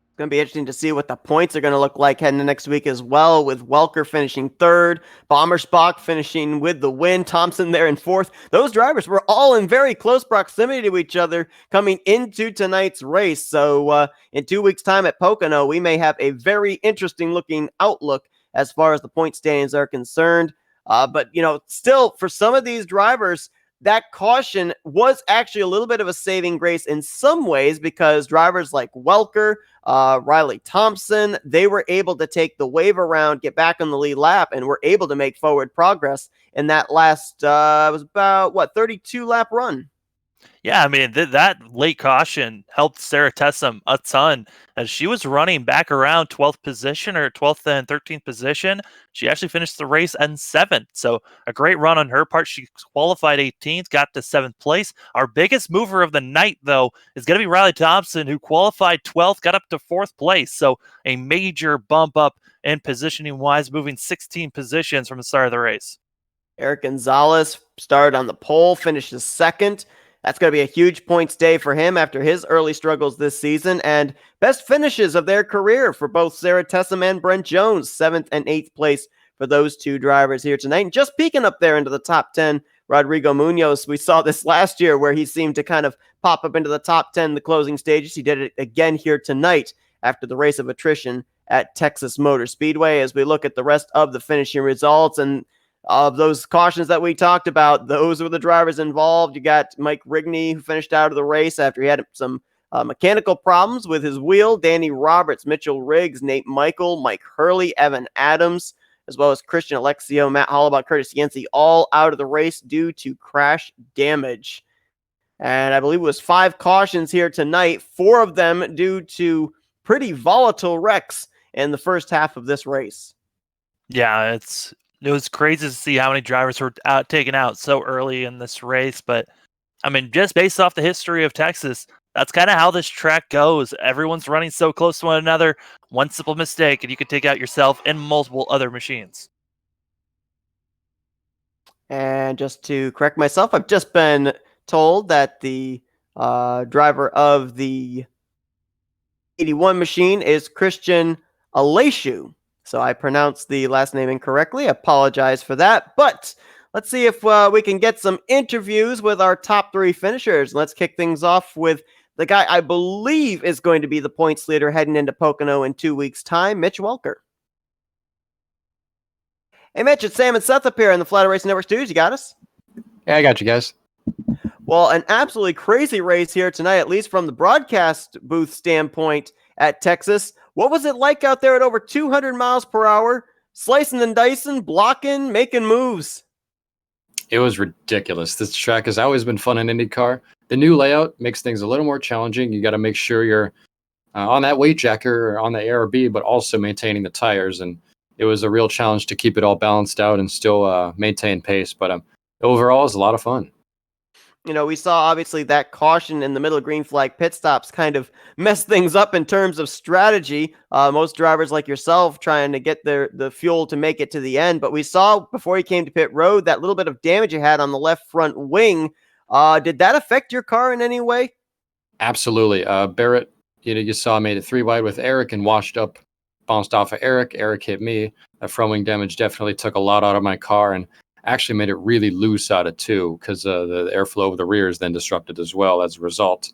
It's going to be interesting to see what the points are going to look like heading to next week as well, with Welker finishing 3rd, Bommersbach finishing with the win, Thompson there in 4th. Those drivers were all in very close proximity to each other coming into tonight's race. So in 2 weeks' time at Pocono, we may have a very interesting looking outlook as far as the point standings are concerned. But, still, for some of these drivers, that caution was actually a little bit of a saving grace in some ways, because drivers like Welker, Riley Thompson, they were able to take the wave around, get back on the lead lap, and were able to make forward progress in that last, was about, 32-lap run. Yeah, that late caution helped Sarah Tessum a ton, as she was running back around 12th position, or 12th and 13th position. She actually finished the race in 7th, so a great run on her part. She qualified 18th, got to 7th place. Our biggest mover of the night, though, is going to be Riley Thompson, who qualified 12th, got up to 4th place, so a major bump up in positioning-wise, moving 16 positions from the start of the race. Eric Gonzalez started on the pole, finishes 2nd. That's going to be a huge points day for him after his early struggles this season, and best finishes of their career for both Sarah Tessum and Brent Jones, 7th and 8th place for those two drivers here tonight. And just peeking up there into the top 10, Rodrigo Munoz. We saw this last year where he seemed to kind of pop up into the top 10 in the closing stages. He did it again here tonight after the race of attrition at Texas Motor Speedway. As we look at the rest of the finishing results, and of those cautions that we talked about, those were the drivers involved. You got Mike Rigney, who finished out of the race after he had some mechanical problems with his wheel. Danny Roberts, Mitchell Riggs, Nate Michael, Mike Hurley, Evan Adams, as well as Christian Alexio, Matt Hollabaugh, Curtis Yancey, all out of the race due to crash damage. And I believe it was 5 cautions here tonight, 4 of them due to pretty volatile wrecks in the first half of this race. Yeah, it was crazy to see how many drivers were taken out so early in this race. But, just based off the history of Texas, that's kind of how this track goes. Everyone's running so close to one another. One simple mistake, and you can take out yourself and multiple other machines. And just to correct myself, I've just been told that the driver of the 81 machine is Christian Aleshu. So I pronounced the last name incorrectly. I apologize for that. But let's see if we can get some interviews with our top 3 finishers. Let's kick things off with the guy I believe is going to be the points leader heading into Pocono in 2 weeks' time, Mitch Welker. Hey, Mitch, it's Sam and Seth up here in the Flatout Racing Network studios. You got us? Yeah, I got you guys. Well, an absolutely crazy race here tonight, at least from the broadcast booth standpoint at Texas. What was it like out there at over 200 miles per hour, slicing and dicing, blocking, making moves? It was ridiculous. This track has always been fun in IndyCar. The new layout makes things a little more challenging. You got to make sure you're on that weight jacker or on the ARB, but also maintaining the tires. And it was a real challenge to keep it all balanced out and still maintain pace. But overall, it was a lot of fun. We saw obviously that caution in the middle of green flag pit stops kind of mess things up in terms of strategy. Most drivers like yourself trying to get the fuel to make it to the end. But we saw before he came to pit road that little bit of damage you had on the left front wing. Did that affect your car in any way? Absolutely. Barrett you saw I made it 3 wide with Eric and washed up, bounced off of Eric. Eric hit me. That front wing damage definitely took a lot out of my car and actually made it really loose out of 2 because the airflow over the rear is then disrupted as well as a result.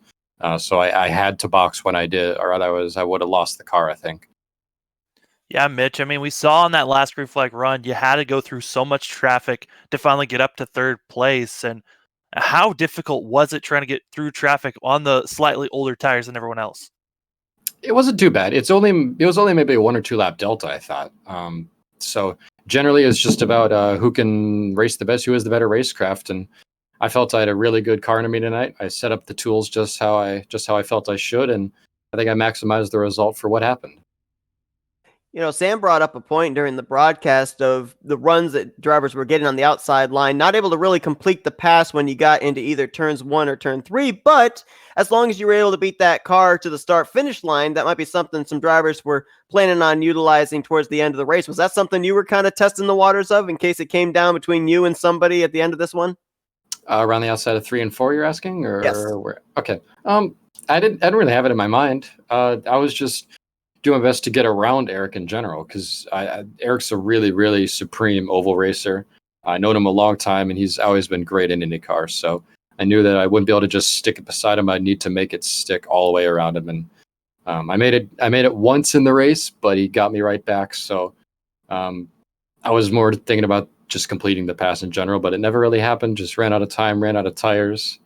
So I had to box when I did, or otherwise I would have lost the car, I think. Yeah, Mitch. I mean, we saw on that last green flag run, you had to go through so much traffic to finally get up to third place. And how difficult was it trying to get through traffic on the slightly older tires than everyone else? It wasn't too bad. It was only maybe a 1 or 2 lap delta, I thought. So generally, it's just about who can race the best, who has the better racecraft, and I felt I had a really good car to me tonight. I set up the tools just how I felt I should, and I think I maximized the result for what happened. Sam brought up a point during the broadcast of the runs that drivers were getting on the outside line, not able to really complete the pass when you got into either turns 1 or turn 3. But as long as you were able to beat that car to the start-finish line, that might be something some drivers were planning on utilizing towards the end of the race. Was that something you were kind of testing the waters of in case it came down between you and somebody at the end of this one? Around the outside of 3 and 4, you're asking, or Yes. where? Okay. I didn't really have it in my mind. I was just doing my best to get around Eric in general because Eric's a really, really supreme oval racer. I known him a long time, and he's always been great in IndyCar. So I knew that I wouldn't be able to just stick it beside him. I'd need to make it stick all the way around him. And I made it once in the race, but he got me right back. So I was more thinking about just completing the pass in general, but it never really happened. Just ran out of time, ran out of tires.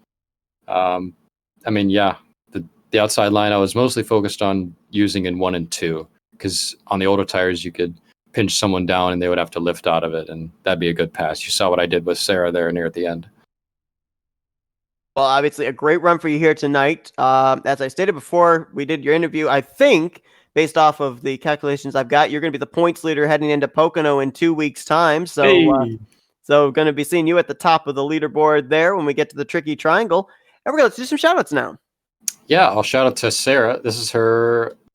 The outside line I was mostly focused on using in 1 and 2 because on the older tires you could pinch someone down and they would have to lift out of it, and that'd be a good pass. You saw what I did with Sarah there near at the end. Well, obviously a great run for you here tonight. As I stated before we did your interview, I think based off of the calculations I've got, you're going to be the points leader heading into Pocono in 2 weeks' time. So going to be seeing you at the top of the leaderboard there when we get to the tricky triangle. And let's do some shout-outs now. Yeah, I'll shout out to Sarah. This is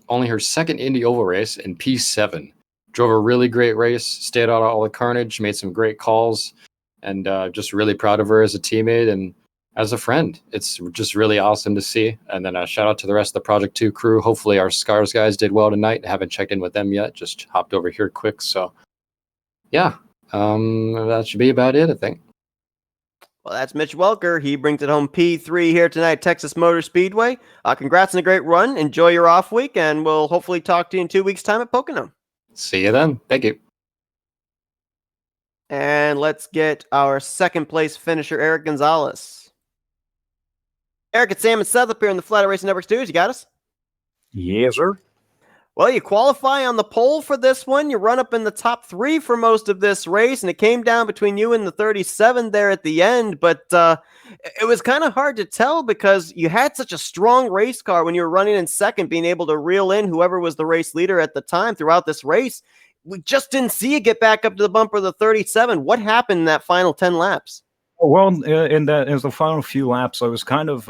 only her second Indy Oval race in P7. Drove a really great race, stayed out of all the carnage, made some great calls, and just really proud of her as a teammate and as a friend. It's just really awesome to see. And then a shout out to the rest of the Project 2 crew. Hopefully our Scars guys did well tonight. I haven't checked in with them yet. Just hopped over here quick. So yeah, that should be about it, I think. Well, that's Mitch Welker. He brings it home P3 here tonight at Texas Motor Speedway. Congrats on a great run. Enjoy your off week, and we'll hopefully talk to you in 2 weeks' time at Pocono. See you then. Thank you. And let's get our second place finisher, Eric Gonzalez. Eric, it's Sam and Seth up here in the Flatout Racing Network studios. You got us? Yes, sir. Well, you qualify on the pole for this one. You run up in the top 3 for most of this race, and it came down between you and the 37 there at the end. But it was kind of hard to tell because you had such a strong race car when you were running in second, being able to reel in whoever was the race leader at the time throughout this race. We just didn't see you get back up to the bumper of the 37. What happened in that final 10 laps? Well, in the final few laps, I was kind of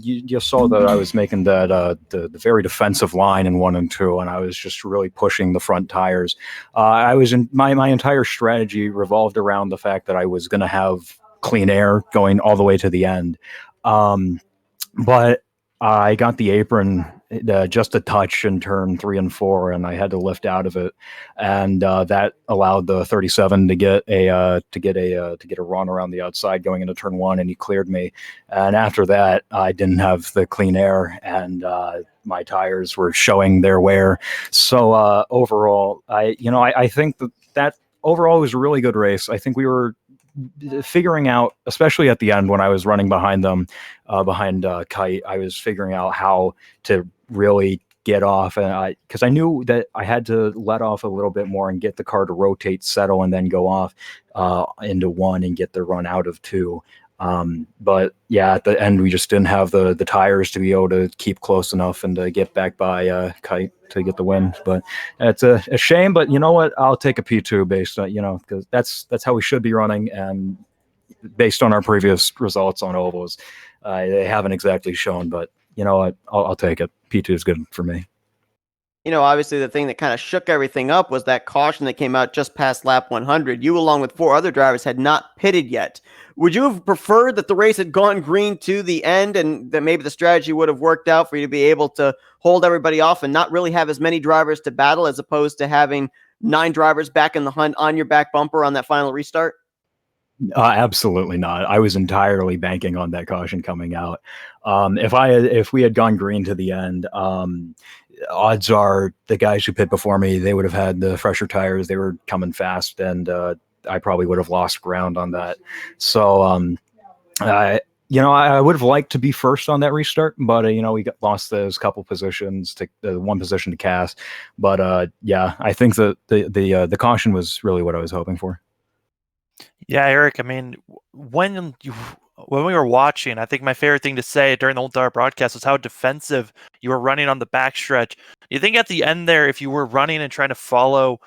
you saw that I was making that the very defensive line in 1 and 2, and I was just really pushing the front tires. I was in my entire strategy revolved around the fact that I was going to have clean air going all the way to the end, but I got the apron just a touch in turn 3 and 4, and I had to lift out of it, and that allowed the 37 to get a run around the outside going into turn 1, and he cleared me. And after that, I didn't have the clean air, and my tires were showing their wear. So overall, I think that overall was a really good race. I think we were figuring out, especially at the end when I was running behind them, behind Kite, I was figuring out how to really get off, and because I knew that I had to let off a little bit more and get the car to rotate, settle, and then go off into 1 and get the run out of 2. But yeah, at the end we just didn't have the tires to be able to keep close enough and to get back by Kite to get the win. But it's a shame, but you know what, I'll take a P2 based on, because that's how we should be running, and based on our previous results on ovals, they haven't exactly shown, but you know what, I'll take it. P2 is good for me. Obviously the thing that kind of shook everything up was that caution that came out just past lap 100. You, along with 4 other drivers, had not pitted yet. Would you have preferred that the race had gone green to the end and that maybe the strategy would have worked out for you to be able to hold everybody off and not really have as many drivers to battle as opposed to having 9 drivers back in the hunt on your back bumper on that final restart? Absolutely not. I was entirely banking on that caution coming out. If we had gone green to the end, odds are the guys who pit before me, they would have had the fresher tires. They were coming fast, and I probably would have lost ground on that. So, I would have liked to be first on that restart, but we lost those couple positions to one position to Cass. But I think that the caution was really what I was hoping for. Yeah, Eric, I mean, when we were watching, I think my favorite thing to say during the whole entire broadcast was how defensive you were running on the backstretch. Do you think at the end there, if you were running and trying to follow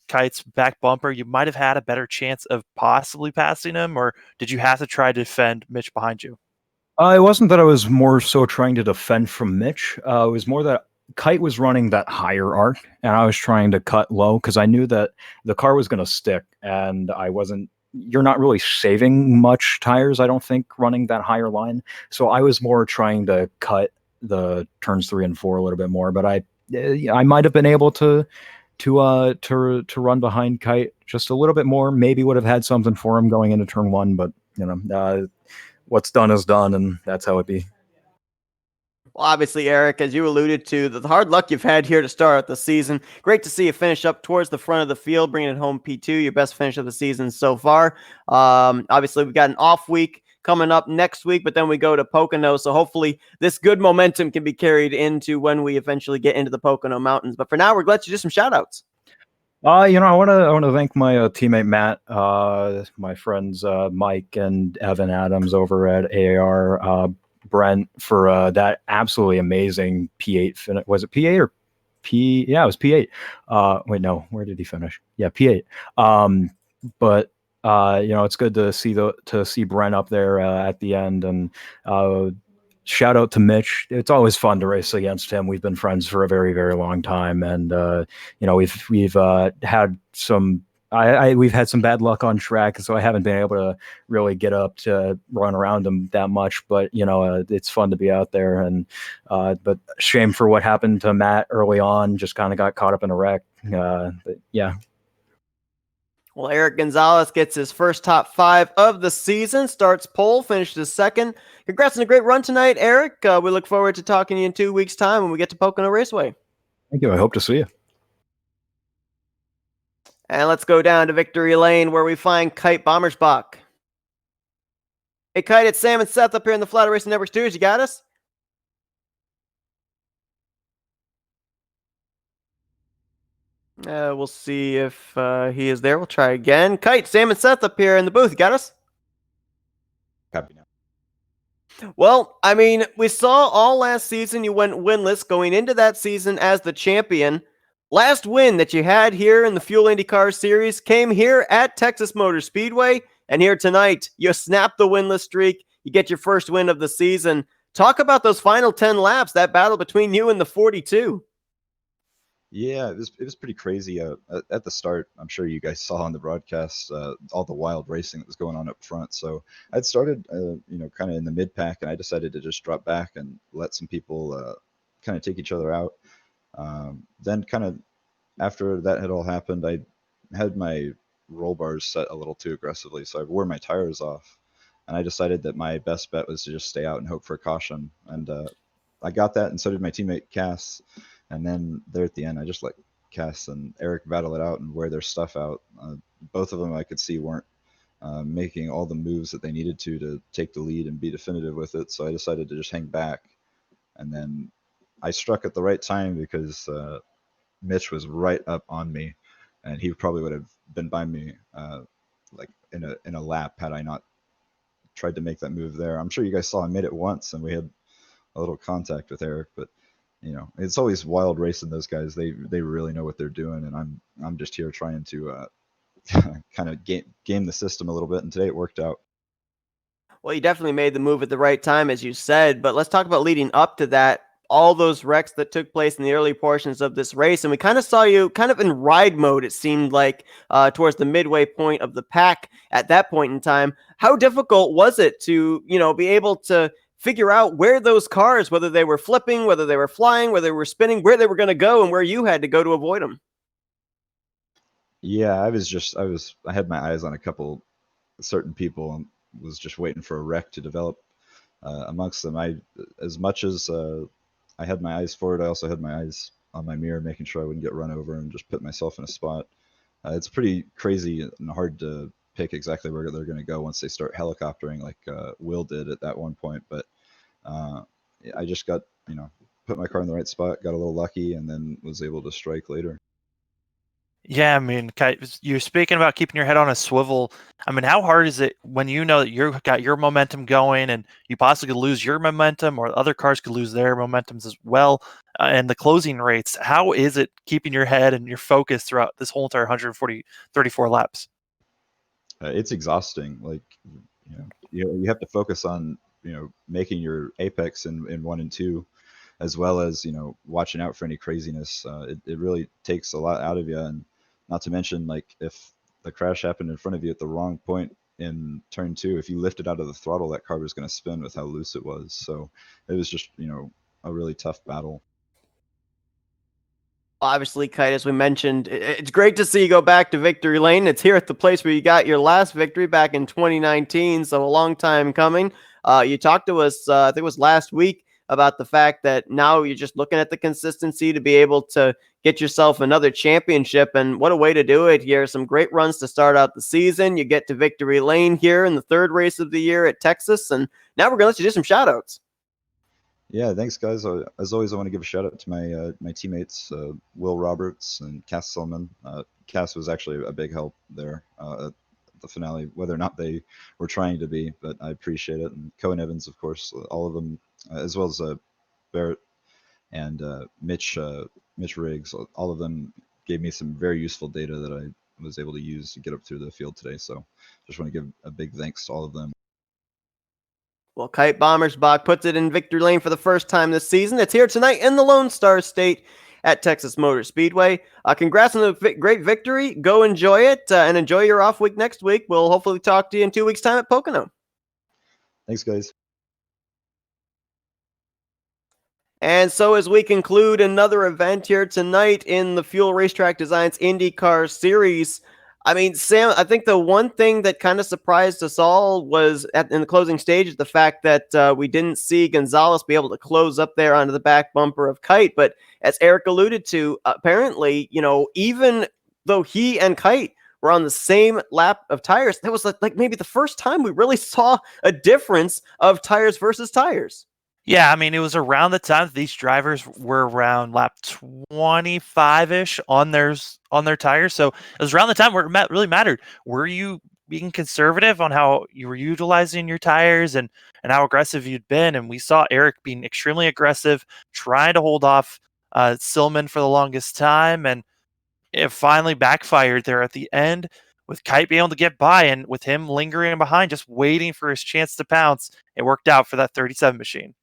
Kite's back bumper, you might have had a better chance of possibly passing him, or did you have to try to defend Mitch behind you? It wasn't that I was more so trying to defend from Mitch. It was more that Kite was running that higher arc, and I was trying to cut low because I knew that the car was going to stick, and I wasn't. You're not really saving much tires, I don't think, running that higher line. So I was more trying to cut the turns 3 and 4 a little bit more. But I might have been able to run behind Kite just a little bit more. Maybe would have had something for him going into turn 1, but what's done is done, and that's how it be. Well, obviously, Eric, as you alluded to, the hard luck you've had here to start the season. Great to see you finish up towards the front of the field, bringing it home P2, your best finish of the season so far. Obviously, we've got an off week coming up next week, but then we go to Pocono. So hopefully this good momentum can be carried into when we eventually get into the Pocono Mountains. But for now, we're glad to do some shout outs. I want to thank my teammate Matt, my friends Mike and Evan Adams over at AAR, Brent for that absolutely amazing P8 finish. Was it P8 or P? Yeah, it was P8. Wait, no, where did he finish? Yeah, P8. But it's good to see Brent up there at the end, and shout out to Mitch. It's always fun to race against him. We've been friends for a very, very long time, and we've had some. We've had some bad luck on track, so I haven't been able to really get up to run around him that much. But it's fun to be out there. And but shame for what happened to Matt early on. Just kind of got caught up in a wreck. But yeah. Well, Eric Gonzalez gets his first top 5 of the season, starts pole, finishes second. Congrats on a great run tonight, Eric. We look forward to talking to you in 2 weeks' time when we get to Pocono Raceway. Thank you. I hope to see you. And let's go down to Victory Lane where we find Kite Bommersbach. Hey, Kite, it's Sam and Seth up here in the Flatout Racing Network Studios. You got us? We'll see if he is there. We'll try again. Kite, Sam and Seth up here in the booth. You got us? Copy now. Well, I mean, we saw all last season you went winless going into that season as the champion. Last win that you had here in the Fuel IndyCar Series came here at Texas Motor Speedway, and here tonight, you snap the winless streak. You get your first win of the season. Talk about those final 10 laps, that battle between you and the 42. Yeah, it was pretty crazy. At the start, I'm sure you guys saw on the broadcast all the wild racing that was going on up front. So I'd started, kind of in the mid pack, and I decided to just drop back and let some people kind of take each other out. Then kind of after that had all happened, I had my roll bars set a little too aggressively, so I wore my tires off, and I decided that my best bet was to just stay out and hope for a caution. And I got that, and so did my teammate Cass. And then there at the end, I just let Cass and Eric battle it out and wear their stuff out. Both of them I could see weren't making all the moves that they needed to take the lead and be definitive with it, so I decided to just hang back. And then I struck at the right time because Mitch was right up on me, and he probably would have been by me like in a lap had I not tried to make that move there. I'm sure you guys saw I made it once, and we had a little contact with Eric, but it's always wild racing those guys. They really know what they're doing, and I'm just here trying to kind of game the system a little bit, and today it worked out. Well, you definitely made the move at the right time, as you said, but let's talk about leading up to that. all those wrecks that took place in the early portions of this race. And we kind of saw you kind of in ride mode, it seemed like, towards the midway point of the pack at that point in time. How difficult was it to, be able to figure out where those cars, whether they were flipping, whether they were flying, whether they were spinning, where they were going to go and where you had to go to avoid them? Yeah, I had my eyes on a couple certain people and was just waiting for a wreck to develop amongst them. As much as I had my eyes forward, I also had my eyes on my mirror, making sure I wouldn't get run over and just put myself in a spot. It's pretty crazy and hard to pick exactly where they're going to go once they start helicoptering, like Will did at that one point. But I just got, put my car in the right spot, got a little lucky, and then was able to strike later. Yeah, I mean, you're speaking about keeping your head on a swivel. I mean, how hard is it when you know that you've got your momentum going and you possibly could lose your momentum or other cars could lose their momentums as well, and the closing rates? How is it keeping your head and your focus throughout this whole entire 34 laps? It's exhausting. Like, you have to focus on, making your apex in 1 and 2, as well as, watching out for any craziness. It really takes a lot out of you. And not to mention, like, if the crash happened in front of you at the wrong point in turn 2, if you lifted out of the throttle, that car was going to spin with how loose it was. So it was just, a really tough battle. Obviously, Kite, as we mentioned, it's great to see you go back to victory lane. It's here at the place where you got your last victory back in 2019, so a long time coming. You talked to us, I think it was last week, about the fact that now you're just looking at the consistency to be able to get yourself another championship, and what a way to do it here. Some great runs to start out the season. You get to victory lane here in the third race of the year at Texas, and now we're going to let you do some shout-outs. Yeah, thanks, guys. As always, I want to give a shout out to my teammates, Will Roberts and Cass Silman. Cass was actually a big help there at the finale, whether or not they were trying to be, but I appreciate it. And Cohen Evans, of course, all of them, as well as Barrett and Mitch Riggs, all of them gave me some very useful data that I was able to use to get up through the field today. So just want to give a big thanks to all of them. Well, Kite Bommersbach puts it in victory lane for the first time this season. It's here tonight in the Lone Star State at Texas Motor Speedway. Congrats on the great victory. Go enjoy it and enjoy your off week next week. We'll hopefully talk to you in 2 weeks' time at Pocono. Thanks, guys. And so as we conclude another event here tonight in the Fuel Racetrack Designs IndyCar Series, I mean, Sam, I think the one thing that kind of surprised us all was in the closing stages, the fact that we didn't see Gonzalez be able to close up there onto the back bumper of Kite. But as Eric alluded to, apparently, even though he and Kite were on the same lap of tires, that was like maybe the first time we really saw a difference of tires versus tires. Yeah, I mean, it was around the time that these drivers were around lap 25-ish on their tires. So it was around the time where it really mattered. Were you being conservative on how you were utilizing your tires and how aggressive you'd been? And we saw Eric being extremely aggressive, trying to hold off Silman for the longest time. And it finally backfired there at the end with Kite being able to get by and with him lingering behind, just waiting for his chance to pounce. It worked out for that 37 machine.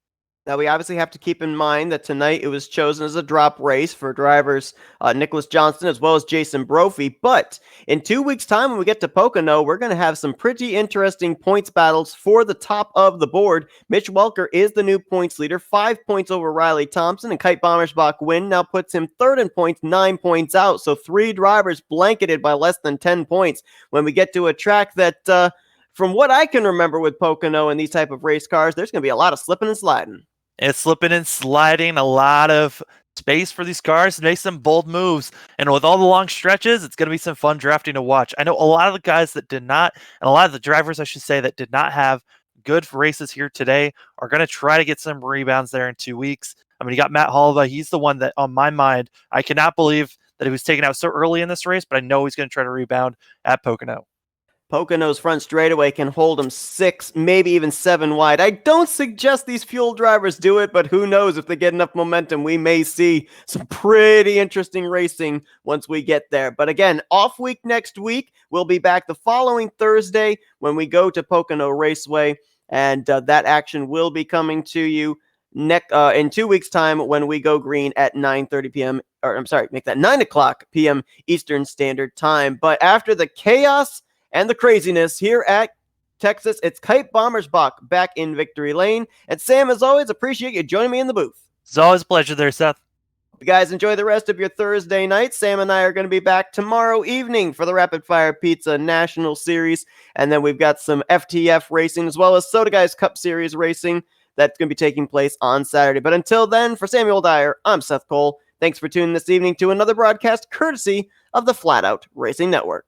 Now, we obviously have to keep in mind that tonight it was chosen as a drop race for drivers Nicholas Johnston as well as Jason Brophy. But in 2 weeks' time, when we get to Pocono, we're going to have some pretty interesting points battles for the top of the board. Mitch Welker is the new points leader, 5 points over Riley Thompson, and Kite Bommersbach win now puts him third in points, 9 points out. So 3 drivers blanketed by less than 10 points. When we get to a track that, from what I can remember with Pocono and these type of race cars, there's going to be a lot of slipping and sliding. It's slipping and sliding, a lot of space for these cars to make some bold moves. And with all the long stretches, it's going to be some fun drafting to watch. I know a lot of the guys that did not, and a lot of the drivers, I should say, that did not have good races here today are going to try to get some rebounds there in 2 weeks. I mean, you got Matt Holloway. He's the one that, on my mind, I cannot believe that he was taken out so early in this race, but I know he's going to try to rebound at Pocono. Pocono's front straightaway can hold them 6, maybe even 7 wide. I don't suggest these fuel drivers do it, but who knows, if they get enough momentum, we may see some pretty interesting racing once we get there. But again, off week next week. We'll be back the following Thursday when we go to Pocono Raceway, and that action will be coming to you in 2 weeks' time when we go green at 9:30 p.m. Or I'm sorry, make that 9 o'clock p.m. Eastern Standard Time. But after the chaos and the craziness here at Texas, it's Kite Bombers Bach back in victory lane. And Sam, as always, appreciate you joining me in the booth. It's always a pleasure there, Seth. You guys enjoy the rest of your Thursday night. Sam and I are going to be back tomorrow evening for the Rapid Fire Pizza National Series. And then we've got some FTF racing as well as Soda Guys Cup Series racing that's going to be taking place on Saturday. But until then, for Samuel Dyer, I'm Seth Cole. Thanks for tuning this evening to another broadcast courtesy of the Flatout Racing Network.